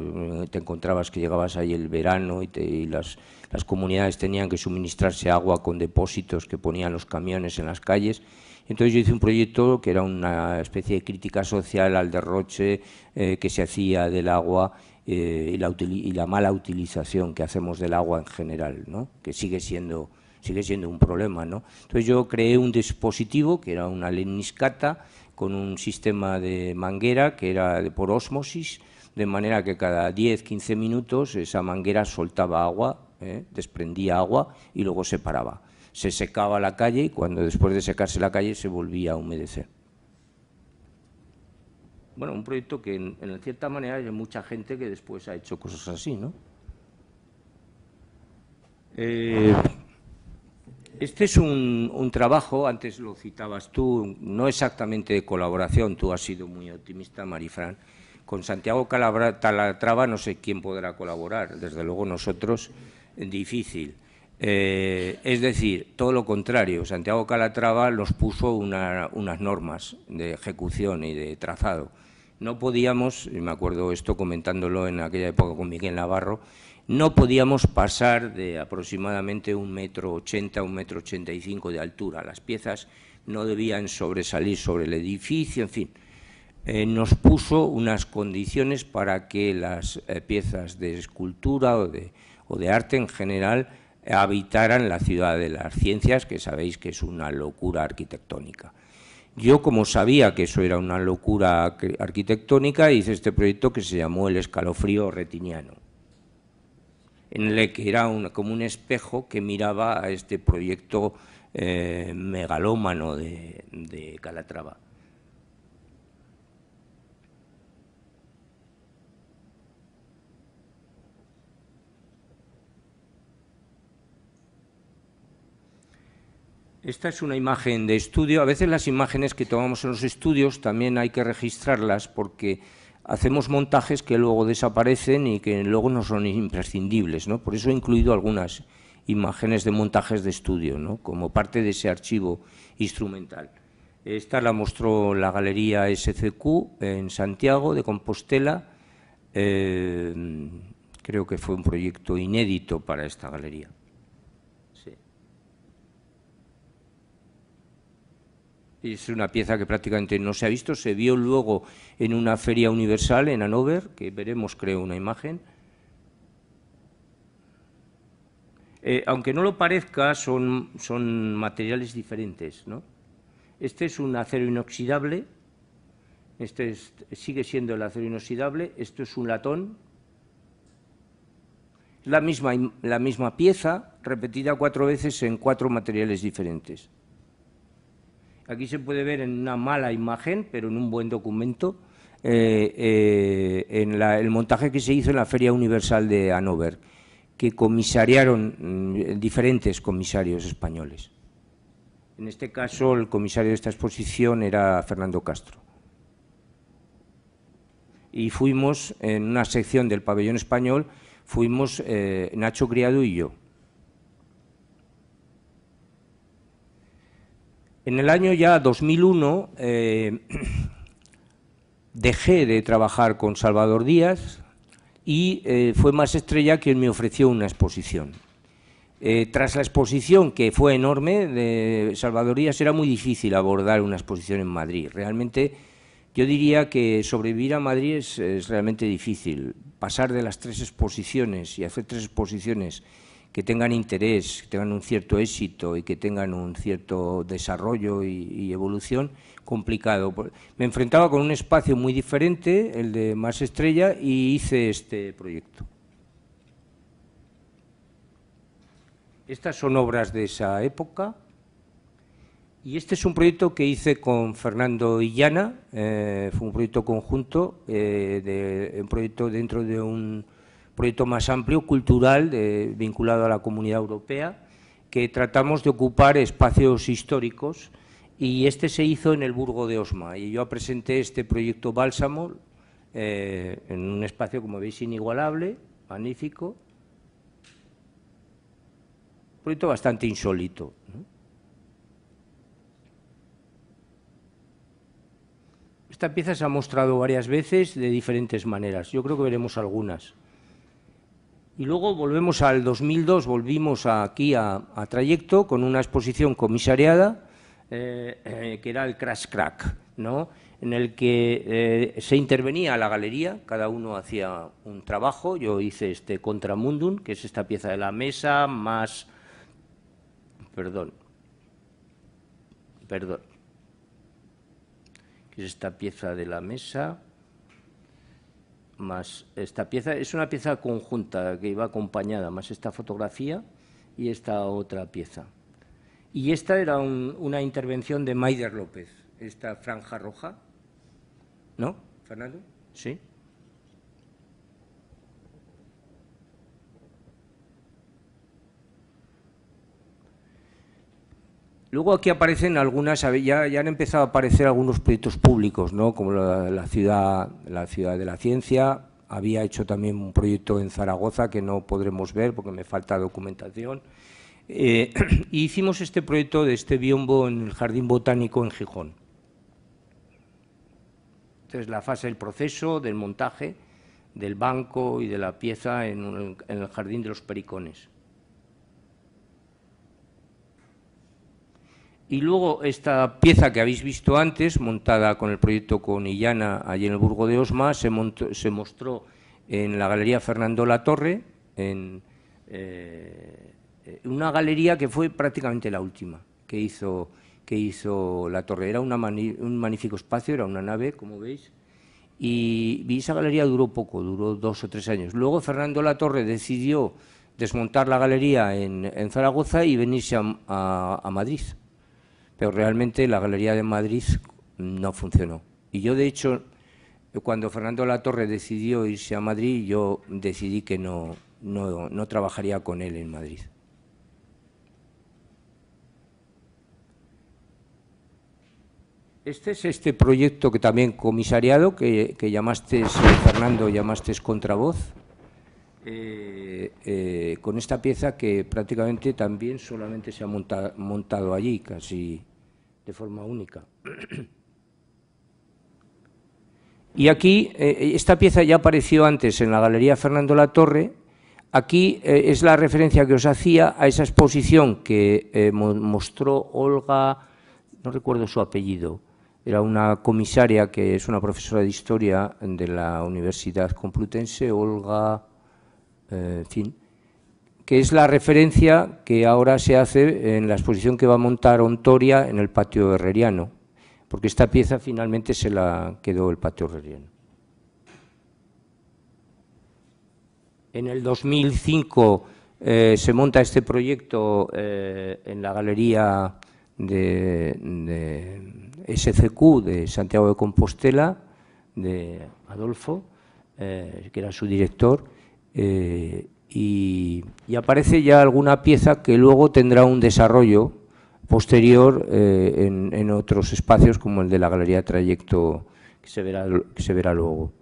Te encontrabas que llegabas ahí el verano y las comunidades tenían que suministrarse agua con depósitos que ponían los camiones en las calles. Entonces yo hice un proyecto que era una especie de crítica social al derroche que se hacía del agua y la mala utilización que hacemos del agua en general, ¿no? Que sigue siendo un problema, ¿no? Entonces yo creé un dispositivo que era una lemniscata con un sistema de manguera que era por ósmosis, de manera que cada 10-15 minutos esa manguera soltaba agua, desprendía agua y luego se paraba. se secaba la calle y cuando después de secarse la calle se volvía a humedecer. Bueno, un proyecto que en cierta manera hay mucha gente que después ha hecho cosas así, ¿no? Este es un trabajo, antes lo citabas tú, no exactamente de colaboración, tú has sido muy optimista, Marifran. Con Santiago Calatrava no sé quién podrá colaborar, desde luego nosotros, difícil. Es decir, todo lo contrario, Santiago Calatrava nos puso unas normas de ejecución y de trazado. No podíamos, y me acuerdo esto comentándolo en aquella época con Miguel Navarro, no podíamos pasar de aproximadamente 1,80 m, 1,85 m de altura. Las piezas no debían sobresalir sobre el edificio, en fin. Nos puso unas condiciones para que las piezas de escultura o de arte en general habitaran la ciudad de las ciencias, que sabéis que es una locura arquitectónica. Yo, como sabía que eso era una locura arquitectónica, hice este proyecto que se llamó el escalofrío retiniano, en el que era como un espejo que miraba a este proyecto megalómano de Calatrava. Esta es una imagen de estudio. A veces las imágenes que tomamos en los estudios también hay que registrarlas porque hacemos montajes que luego desaparecen y que luego no son imprescindibles, ¿no? Por eso he incluido algunas imágenes de montajes de estudio, ¿no? Como parte de ese archivo instrumental. Esta la mostró la Galería SCQ en Santiago de Compostela. Creo que fue un proyecto inédito para esta galería. Es una pieza que prácticamente no se ha visto, se vio luego en una feria universal en Hannover, que veremos, creo, una imagen. Aunque no lo parezca, son materiales diferentes, ¿no? Este es un acero inoxidable, sigue siendo el acero inoxidable, esto es un latón, la misma pieza, repetida 4 veces en 4 materiales diferentes. Aquí se puede ver en una mala imagen, pero en un buen documento, el montaje que se hizo en la Feria Universal de Hannover, que comisariaron diferentes comisarios españoles. En este caso, el comisario de esta exposición era Fernando Castro. Y fuimos, en una sección del pabellón español, fuimos Nacho Criado y yo. En el año ya 2001 dejé de trabajar con Salvador Díaz y fue Más Estrella quien me ofreció una exposición. Tras la exposición, que fue enorme, de Salvador Díaz, era muy difícil abordar una exposición en Madrid. Realmente yo diría que sobrevivir a Madrid es realmente difícil. Pasar de las 3 exposiciones y hacer 3 exposiciones que tengan interés, que tengan un cierto éxito y que tengan un cierto desarrollo y evolución, complicado. Me enfrentaba con un espacio muy diferente, el de Más Estrella, y hice este proyecto. Estas son obras de esa época. Y este es un proyecto que hice con Fernando Illana, fue un proyecto conjunto, un proyecto dentro de un proyecto más amplio, cultural, vinculado a la Comunidad Europea, que tratamos de ocupar espacios históricos, y este se hizo en el Burgo de Osma, y yo presenté este proyecto Bálsamo en un espacio, como veis, inigualable, magnífico, un proyecto bastante insólito, ¿no? Esta pieza se ha mostrado varias veces de diferentes maneras, yo creo que veremos algunas. Y luego volvemos al 2002, volvimos aquí a Trayecto con una exposición comisariada, que era el Crash Crack, ¿no? En el que se intervenía a la galería, cada uno hacía un trabajo. Yo hice este Contramundum, que es esta pieza de la mesa, más... Perdón. Que es esta pieza de la mesa... más esta pieza, es una pieza conjunta que iba acompañada, más esta fotografía y esta otra pieza. Y esta era una intervención de Maider López, esta franja roja. ¿No, Fernando? Sí. Luego aquí aparecen algunas, ya han empezado a aparecer algunos proyectos públicos, ¿no? Como la ciudad de la ciencia. Había hecho también un proyecto en Zaragoza que no podremos ver porque me falta documentación. Y hicimos este proyecto de este biombo en el Jardín Botánico en Gijón. Entonces, la fase del proceso, del montaje, del banco y de la pieza en el Jardín de los Pericones. Y luego esta pieza que habéis visto antes, montada con el proyecto con Illana, allí en el Burgo de Osma, se mostró en la Galería Fernando Latorre, en una galería que fue prácticamente la última que hizo Latorre. Era un magnífico espacio, era una nave, como veis, y esa galería duró poco, duró 2 o 3 años. Luego Fernando Latorre decidió desmontar la galería en Zaragoza y venirse a Madrid. Pero realmente la Galería de Madrid no funcionó. Y yo, de hecho, cuando Fernando Latorre decidió irse a Madrid, yo decidí que no trabajaría con él en Madrid. Este es este proyecto que también comisariado, que llamaste, Fernando, llamaste Contravoz, con esta pieza que prácticamente también solamente se ha montado allí, casi de forma única. Y aquí, esta pieza ya apareció antes en la Galería Fernando Latorre. Aquí es la referencia que os hacía a esa exposición que mostró Olga, no recuerdo su apellido, era una comisaria que es una profesora de historia de la Universidad Complutense, Olga, en fin, que es la referencia que ahora se hace en la exposición que va a montar Ontoria en el patio herreriano, porque esta pieza finalmente se la quedó el patio herreriano. En el 2005 se monta este proyecto en la galería de SCQ de Santiago de Compostela, de Adolfo, que era su director, y aparece ya alguna pieza que luego tendrá un desarrollo posterior en otros espacios, como el de la Galería Trayecto, que se verá luego.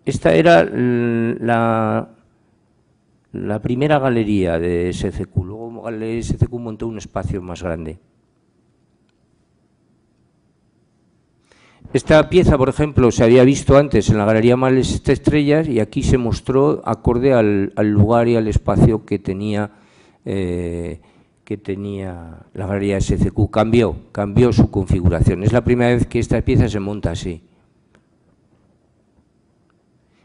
Esta era la primera galería de SCQ. Luego SCQ montó un espacio más grande. Esta pieza, por ejemplo, se había visto antes en la Galería Males Estrellas y aquí se mostró acorde al lugar y al espacio que tenía la Galería SCQ. Cambió su configuración. Es la primera vez que esta pieza se monta así.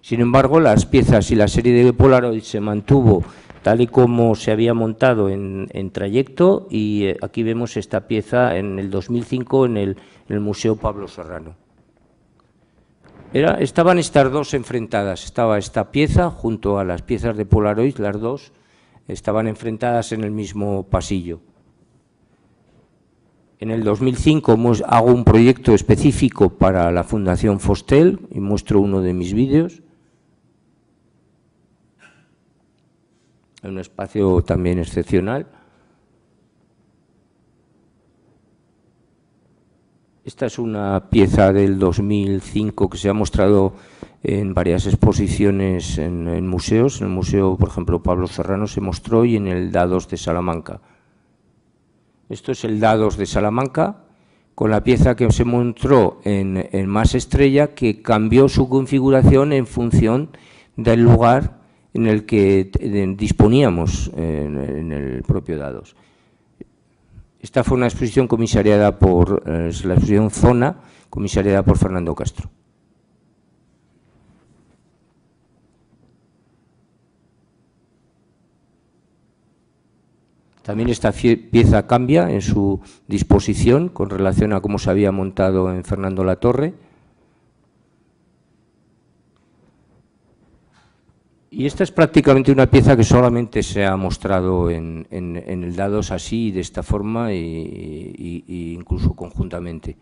Sin embargo, las piezas y la serie de Polaroid se mantuvo tal y como se había montado en Trayecto, y aquí vemos esta pieza en el 2005 en el Museo Pablo Serrano. Estaban estas dos enfrentadas, estaba esta pieza junto a las piezas de Polaroid, las dos estaban enfrentadas en el mismo pasillo. En el 2005 hago un proyecto específico para la Fundación Fostel y muestro uno de mis vídeos. En un espacio también excepcional. Esta es una pieza del 2005 que se ha mostrado en varias exposiciones en museos. En el Museo, por ejemplo, Pablo Serrano se mostró, y en el Dados de Salamanca. Esto es el Dados de Salamanca, con la pieza que se mostró en Más Estrella, que cambió su configuración en función del lugar en el que disponíamos en el propio Dados. Esta fue una exposición comisariada por la exposición Zona, comisariada por Fernando Castro. También esta pieza cambia en su disposición con relación a cómo se había montado en Fernando Latorre. Y esta es prácticamente una pieza que solamente se ha mostrado en el Dados así, de esta forma, y incluso conjuntamente.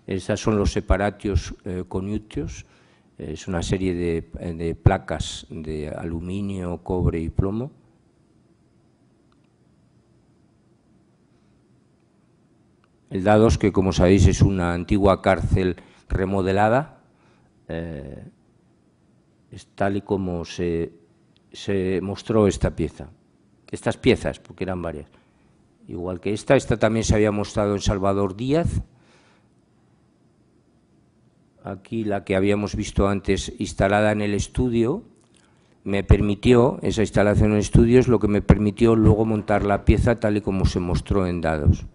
Estos son los separatios coniúteos, es una serie de placas de aluminio, cobre y plomo. El Dados, que como sabéis es una antigua cárcel remodelada, es tal y como se mostró esta pieza. Estas piezas, porque eran varias. Igual que esta también se había mostrado en Salvador Díaz. Aquí la que habíamos visto antes instalada en el estudio, me permitió, esa instalación en el estudio es lo que me permitió luego montar la pieza tal y como se mostró en Dados.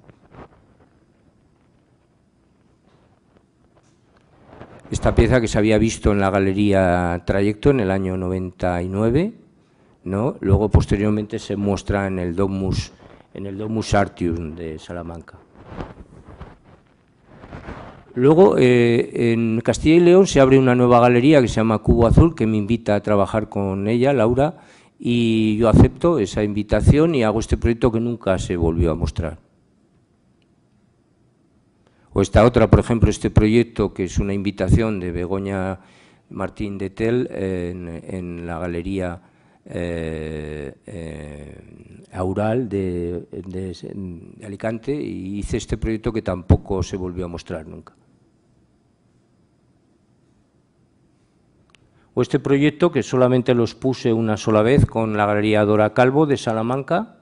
Esta pieza que se había visto en la Galería Trayecto en el año 99, ¿no? Luego posteriormente se muestra en el Domus Artium de Salamanca. Luego en Castilla y León se abre una nueva galería que se llama Cubo Azul, que me invita a trabajar con ella, Laura, y yo acepto esa invitación y hago este proyecto que nunca se volvió a mostrar. O esta otra, por ejemplo, este proyecto que es una invitación de Begoña Martín de Tel en la Galería Aural de Alicante, y hice este proyecto que tampoco se volvió a mostrar nunca. O este proyecto que solamente los puse una sola vez con la Galería Dora Calvo de Salamanca,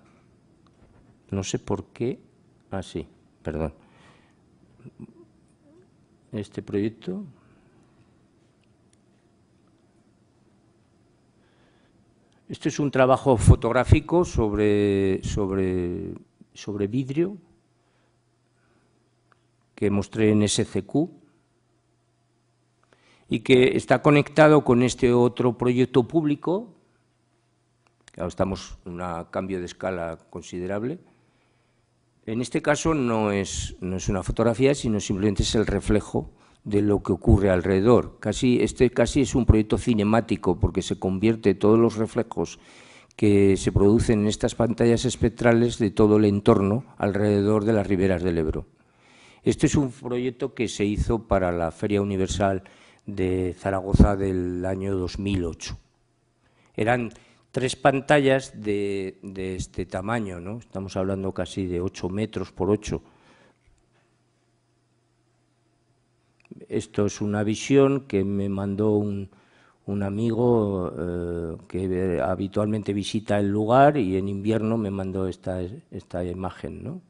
no sé por qué, sí, perdón. Este proyecto. Este es un trabajo fotográfico sobre vidrio que mostré en SCQ y que está conectado con este otro proyecto público. Claro, estamos en un cambio de escala considerable. En este caso no es una fotografía, sino simplemente es el reflejo de lo que ocurre alrededor. Casi es un proyecto cinemático, porque se convierte todos los reflejos que se producen en estas pantallas espectrales de todo el entorno alrededor de las riberas del Ebro. Este es un proyecto que se hizo para la Feria Universal de Zaragoza del año 2008. Eran 3 pantallas de este tamaño, ¿no? Estamos hablando casi de 8 metros por 8. Esto es una visión que me mandó un amigo que habitualmente visita el lugar, y en invierno me mandó esta imagen, ¿no?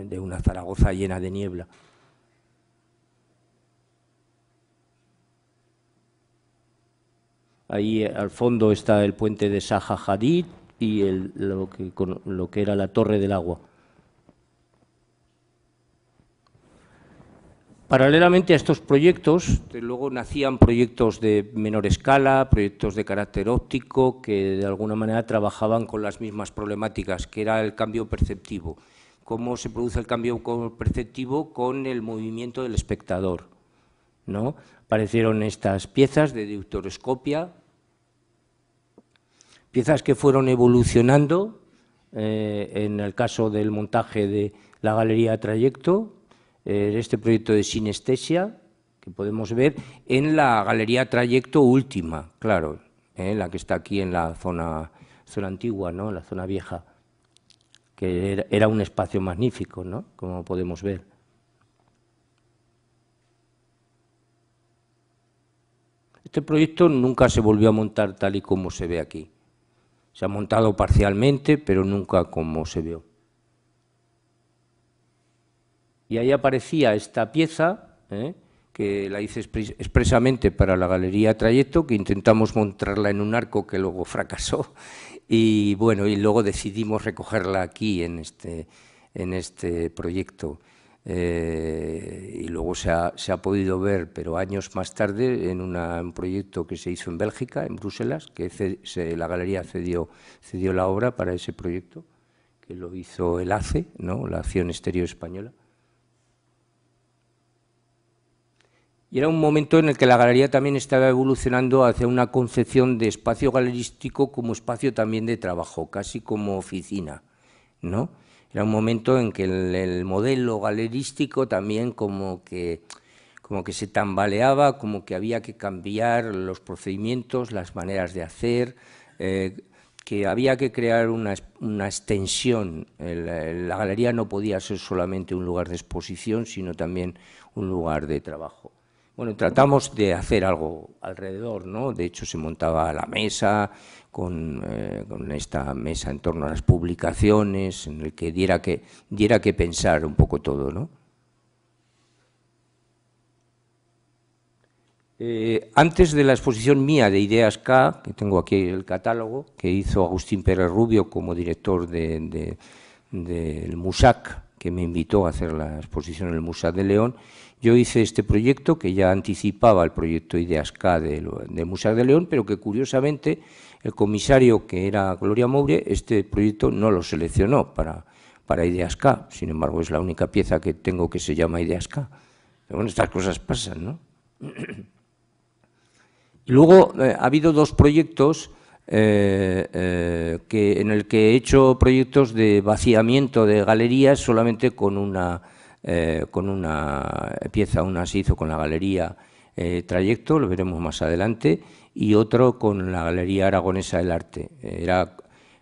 De una Zaragoza llena de niebla. Ahí al fondo está el puente de Zaha Hadid y lo que era la Torre del Agua. Paralelamente a estos proyectos, luego nacían proyectos de menor escala, proyectos de carácter óptico, que de alguna manera trabajaban con las mismas problemáticas, que era el cambio perceptivo. Cómo se produce el cambio perceptivo con el movimiento del espectador, ¿no? Aparecieron estas piezas de deuteroscopia, piezas que fueron evolucionando en el caso del montaje de la Galería Trayecto, este proyecto de sinestesia que podemos ver en la Galería Trayecto última, claro, la que está aquí en la zona antigua, ¿no? La zona vieja, que era un espacio magnífico, ¿no? Como podemos ver. Este proyecto nunca se volvió a montar tal y como se ve aquí. Se ha montado parcialmente, pero nunca como se vio. Y ahí aparecía esta pieza, que la hice expresamente para la Galería Trayecto, que intentamos montarla en un arco que luego fracasó, y bueno, y luego decidimos recogerla aquí en este proyecto. Y luego se ha podido ver, pero años más tarde, en un proyecto que se hizo en Bélgica, en Bruselas, que la Galería cedió la obra para ese proyecto, que lo hizo el ACE, ¿no? La Acción Exterior Española. Y era un momento en el que la galería también estaba evolucionando hacia una concepción de espacio galerístico como espacio también de trabajo, casi como oficina, ¿no? Era un momento en que el modelo galerístico también como que se tambaleaba, como que había que cambiar los procedimientos, las maneras de hacer, que había que crear una extensión. La galería no podía ser solamente un lugar de exposición, sino también un lugar de trabajo. Bueno, tratamos de hacer algo alrededor, ¿no? De hecho, se montaba la mesa con esta mesa en torno a las publicaciones, en el que diera que pensar un poco todo, ¿no? Antes de la exposición mía de Ideas K, que tengo aquí el catálogo, que hizo Agustín Pérez Rubio como director del MUSAC, que me invitó a hacer la exposición en el MUSAC de León, yo hice este proyecto que ya anticipaba el proyecto Ideas K del MUSAC de León, pero que curiosamente el comisario, que era Gloria Moure, este proyecto no lo seleccionó para Ideas K. Sin embargo, es la única pieza que tengo que se llama Ideas K. Pero bueno, estas cosas pasan, ¿no? Y luego ha habido dos proyectos en el que he hecho proyectos de vaciamiento de galerías solamente con una pieza. Una se hizo con la Galería Trayecto, lo veremos más adelante, y otro con la Galería Aragonesa del Arte. Era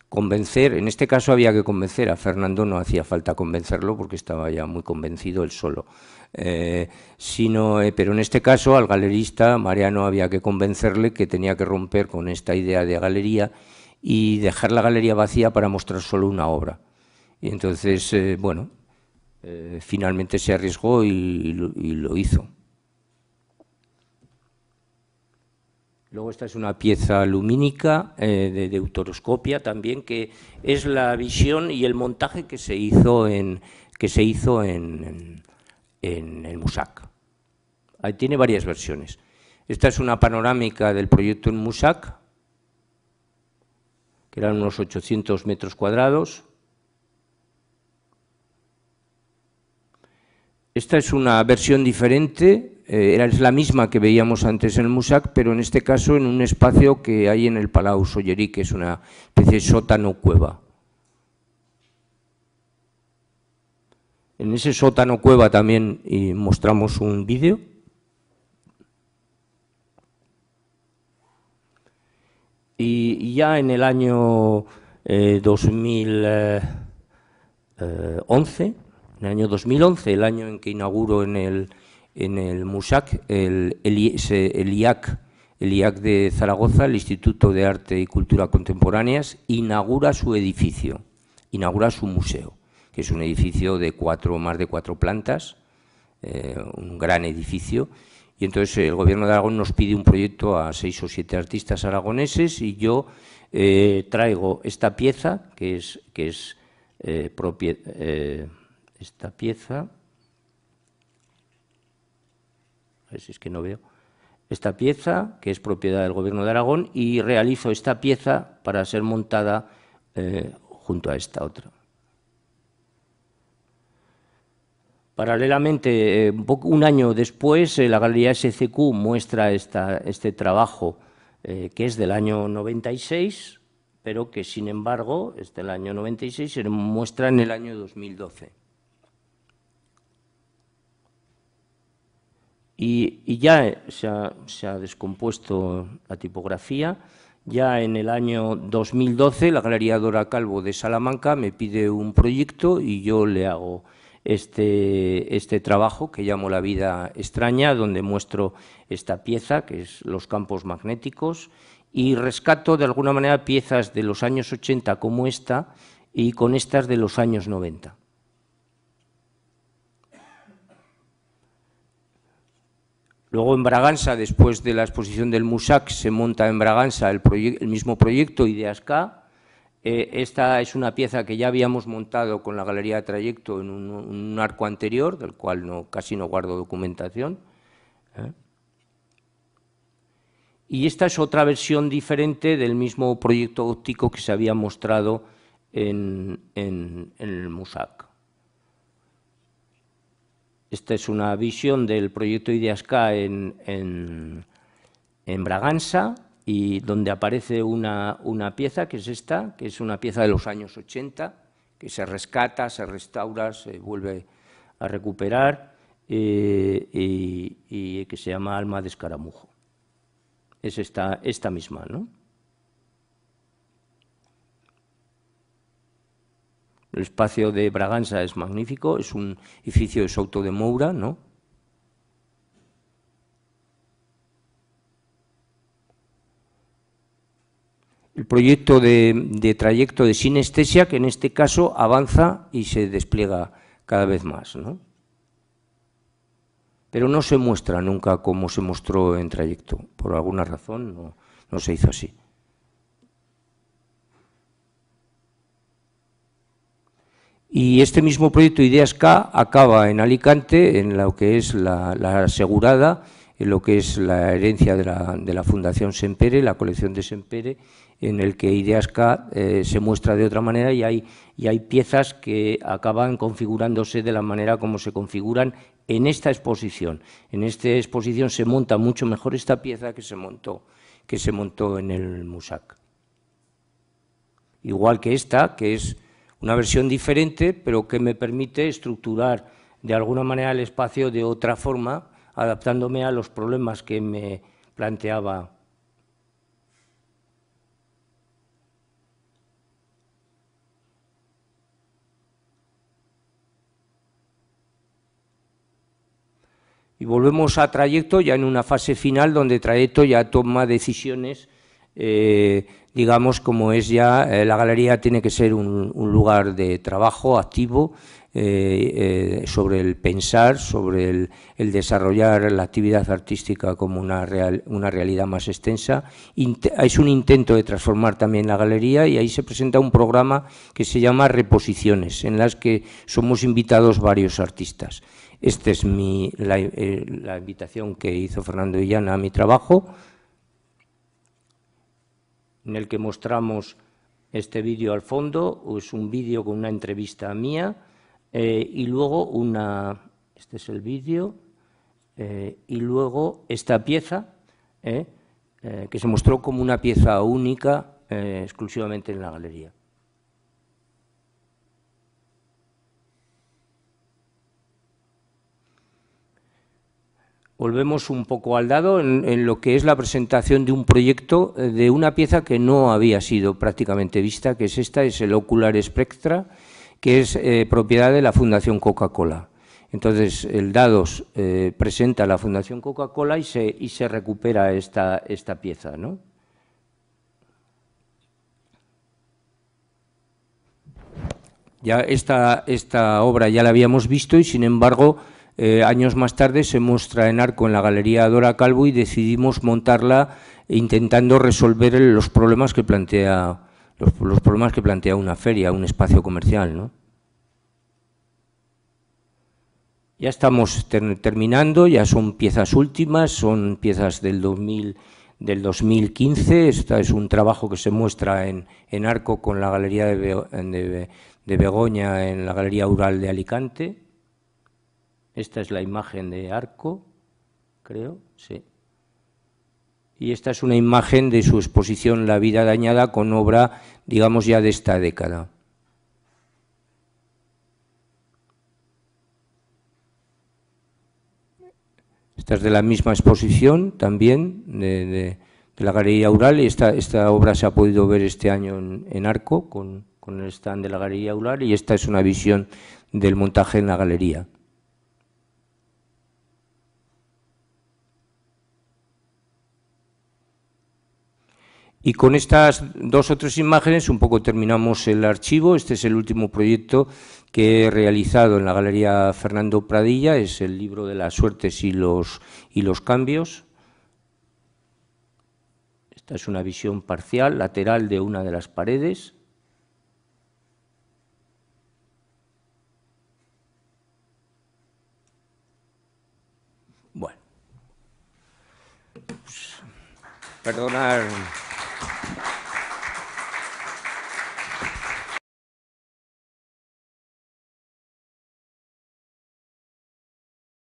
convencer, en este caso había que convencer a Fernando, no hacía falta convencerlo porque estaba ya muy convencido él solo. Pero en este caso al galerista Mariano había que convencerle que tenía que romper con esta idea de galería y dejar la galería vacía para mostrar solo una obra. Y entonces, finalmente se arriesgó y lo hizo. Luego esta es una pieza lumínica de deuteroscopia también, que es la visión y el montaje que se hizo en el MUSAC. Ahí tiene varias versiones. Esta es una panorámica del proyecto en MUSAC, que eran unos 800 metros cuadrados. Esta es una versión diferente, es la misma que veíamos antes en el MUSAC, pero en este caso en un espacio que hay en el Palau Sollerí, que es una especie de sótano-cueva. En ese sótano-cueva también mostramos un vídeo. Y ya en el año 2011, el año en que inauguro en el MUSAC, el IAC de Zaragoza, el Instituto de Arte y Cultura Contemporáneas, inaugura su edificio, inaugura su museo, que es un edificio de más de 4 plantas, un gran edificio. Y entonces el Gobierno de Aragón nos pide un proyecto a 6 o 7 artistas aragoneses y yo traigo esta pieza, que es esta pieza, a ver si es que no veo, esta pieza, que es propiedad del Gobierno de Aragón, y realizo esta pieza para ser montada junto a esta otra. Paralelamente, un año después, la Galería SCQ muestra este trabajo que es del año 96, pero que sin embargo es del año 96, se muestra en el año 2012. Y ya se ha descompuesto la tipografía. Ya en el año 2012 la Galería Dora Calvo de Salamanca me pide un proyecto y yo le hago este trabajo que llamo La vida extraña, donde muestro esta pieza, que es los campos magnéticos, y rescato de alguna manera piezas de los años 80 como esta y con estas de los años 90. Luego en Braganza, después de la exposición del MUSAC, se monta en Braganza el mismo proyecto, Ideas K. Esta es una pieza que ya habíamos montado con la Galería de Trayecto en un arco anterior, del cual casi no guardo documentación. Y esta es otra versión diferente del mismo proyecto óptico que se había mostrado en el MUSAC. Esta es una visión del proyecto Ideas-K en Braganza, y donde aparece una pieza, que es esta, que es una pieza de los años 80, que se rescata, se restaura, se vuelve a recuperar, y que se llama Alma de escaramujo. Es esta misma, ¿no? El espacio de Braganza es magnífico, es un edificio de Souto de Moura, ¿no? El proyecto de trayecto de sinestesia, que en este caso avanza y se despliega cada vez más, ¿no? Pero no se muestra nunca como se mostró en trayecto. Por alguna razón no se hizo así. Y este mismo proyecto Ideas-K acaba en Alicante, en lo que es la asegurada, en lo que es la herencia de la Fundación Sempere, la colección de Sempere, en el que Ideas-K se muestra de otra manera, y hay piezas que acaban configurándose de la manera como se configuran en esta exposición. En esta exposición se monta mucho mejor esta pieza que se montó en el Musac. Igual que esta, que es una versión diferente, pero que me permite estructurar de alguna manera el espacio de otra forma, adaptándome a los problemas que me planteaba. Y volvemos a Trayecto ya en una fase final, donde Trayecto ya toma decisiones, digamos, como es ya, la galería tiene que ser un lugar de trabajo activo, sobre el pensar, sobre el desarrollar la actividad artística como una realidad más extensa. Es un intento de transformar también la galería, y ahí se presenta un programa que se llama Reposiciones, en las que somos invitados varios artistas. Esta es la invitación que hizo Fernando Illana a mi trabajo, en el que mostramos este vídeo al fondo. Es un vídeo con una entrevista mía, y luego este es el vídeo, y luego esta pieza, que se mostró como una pieza única, exclusivamente en la galería. Volvemos un poco al dado en lo que es la presentación de un proyecto, de una pieza que no había sido prácticamente vista, que es esta, es el Ocular Spectra, que es propiedad de la Fundación Coca-Cola. Entonces, el Dados presenta a la Fundación Coca-Cola y se recupera esta pieza, ¿no? Ya esta obra ya la habíamos visto, y sin embargo, años más tarde se muestra en Arco, en la Galería Dora Calvo, y decidimos montarla intentando resolver los problemas que plantea una feria, un espacio comercial, ¿no? Ya estamos terminando, ya son piezas últimas, son piezas del 2015. Este es un trabajo que se muestra en Arco con la Galería de Begoña, en la Galería Ural de Alicante. Esta es la imagen de Arco, creo, sí. Y esta es una imagen de su exposición La vida dañada, con obra, digamos, ya de esta década. Esta es de la misma exposición también, de la Galería Ural, y esta obra se ha podido ver este año en Arco, con el stand de la Galería Ural, y esta es una visión del montaje en la galería. Y con estas dos o tres imágenes un poco terminamos el archivo. Este es el último proyecto que he realizado en la Galería Fernando Pradilla, es el libro de las suertes y los cambios. Esta es una visión parcial, lateral, de una de las paredes. Bueno, pues, perdonar.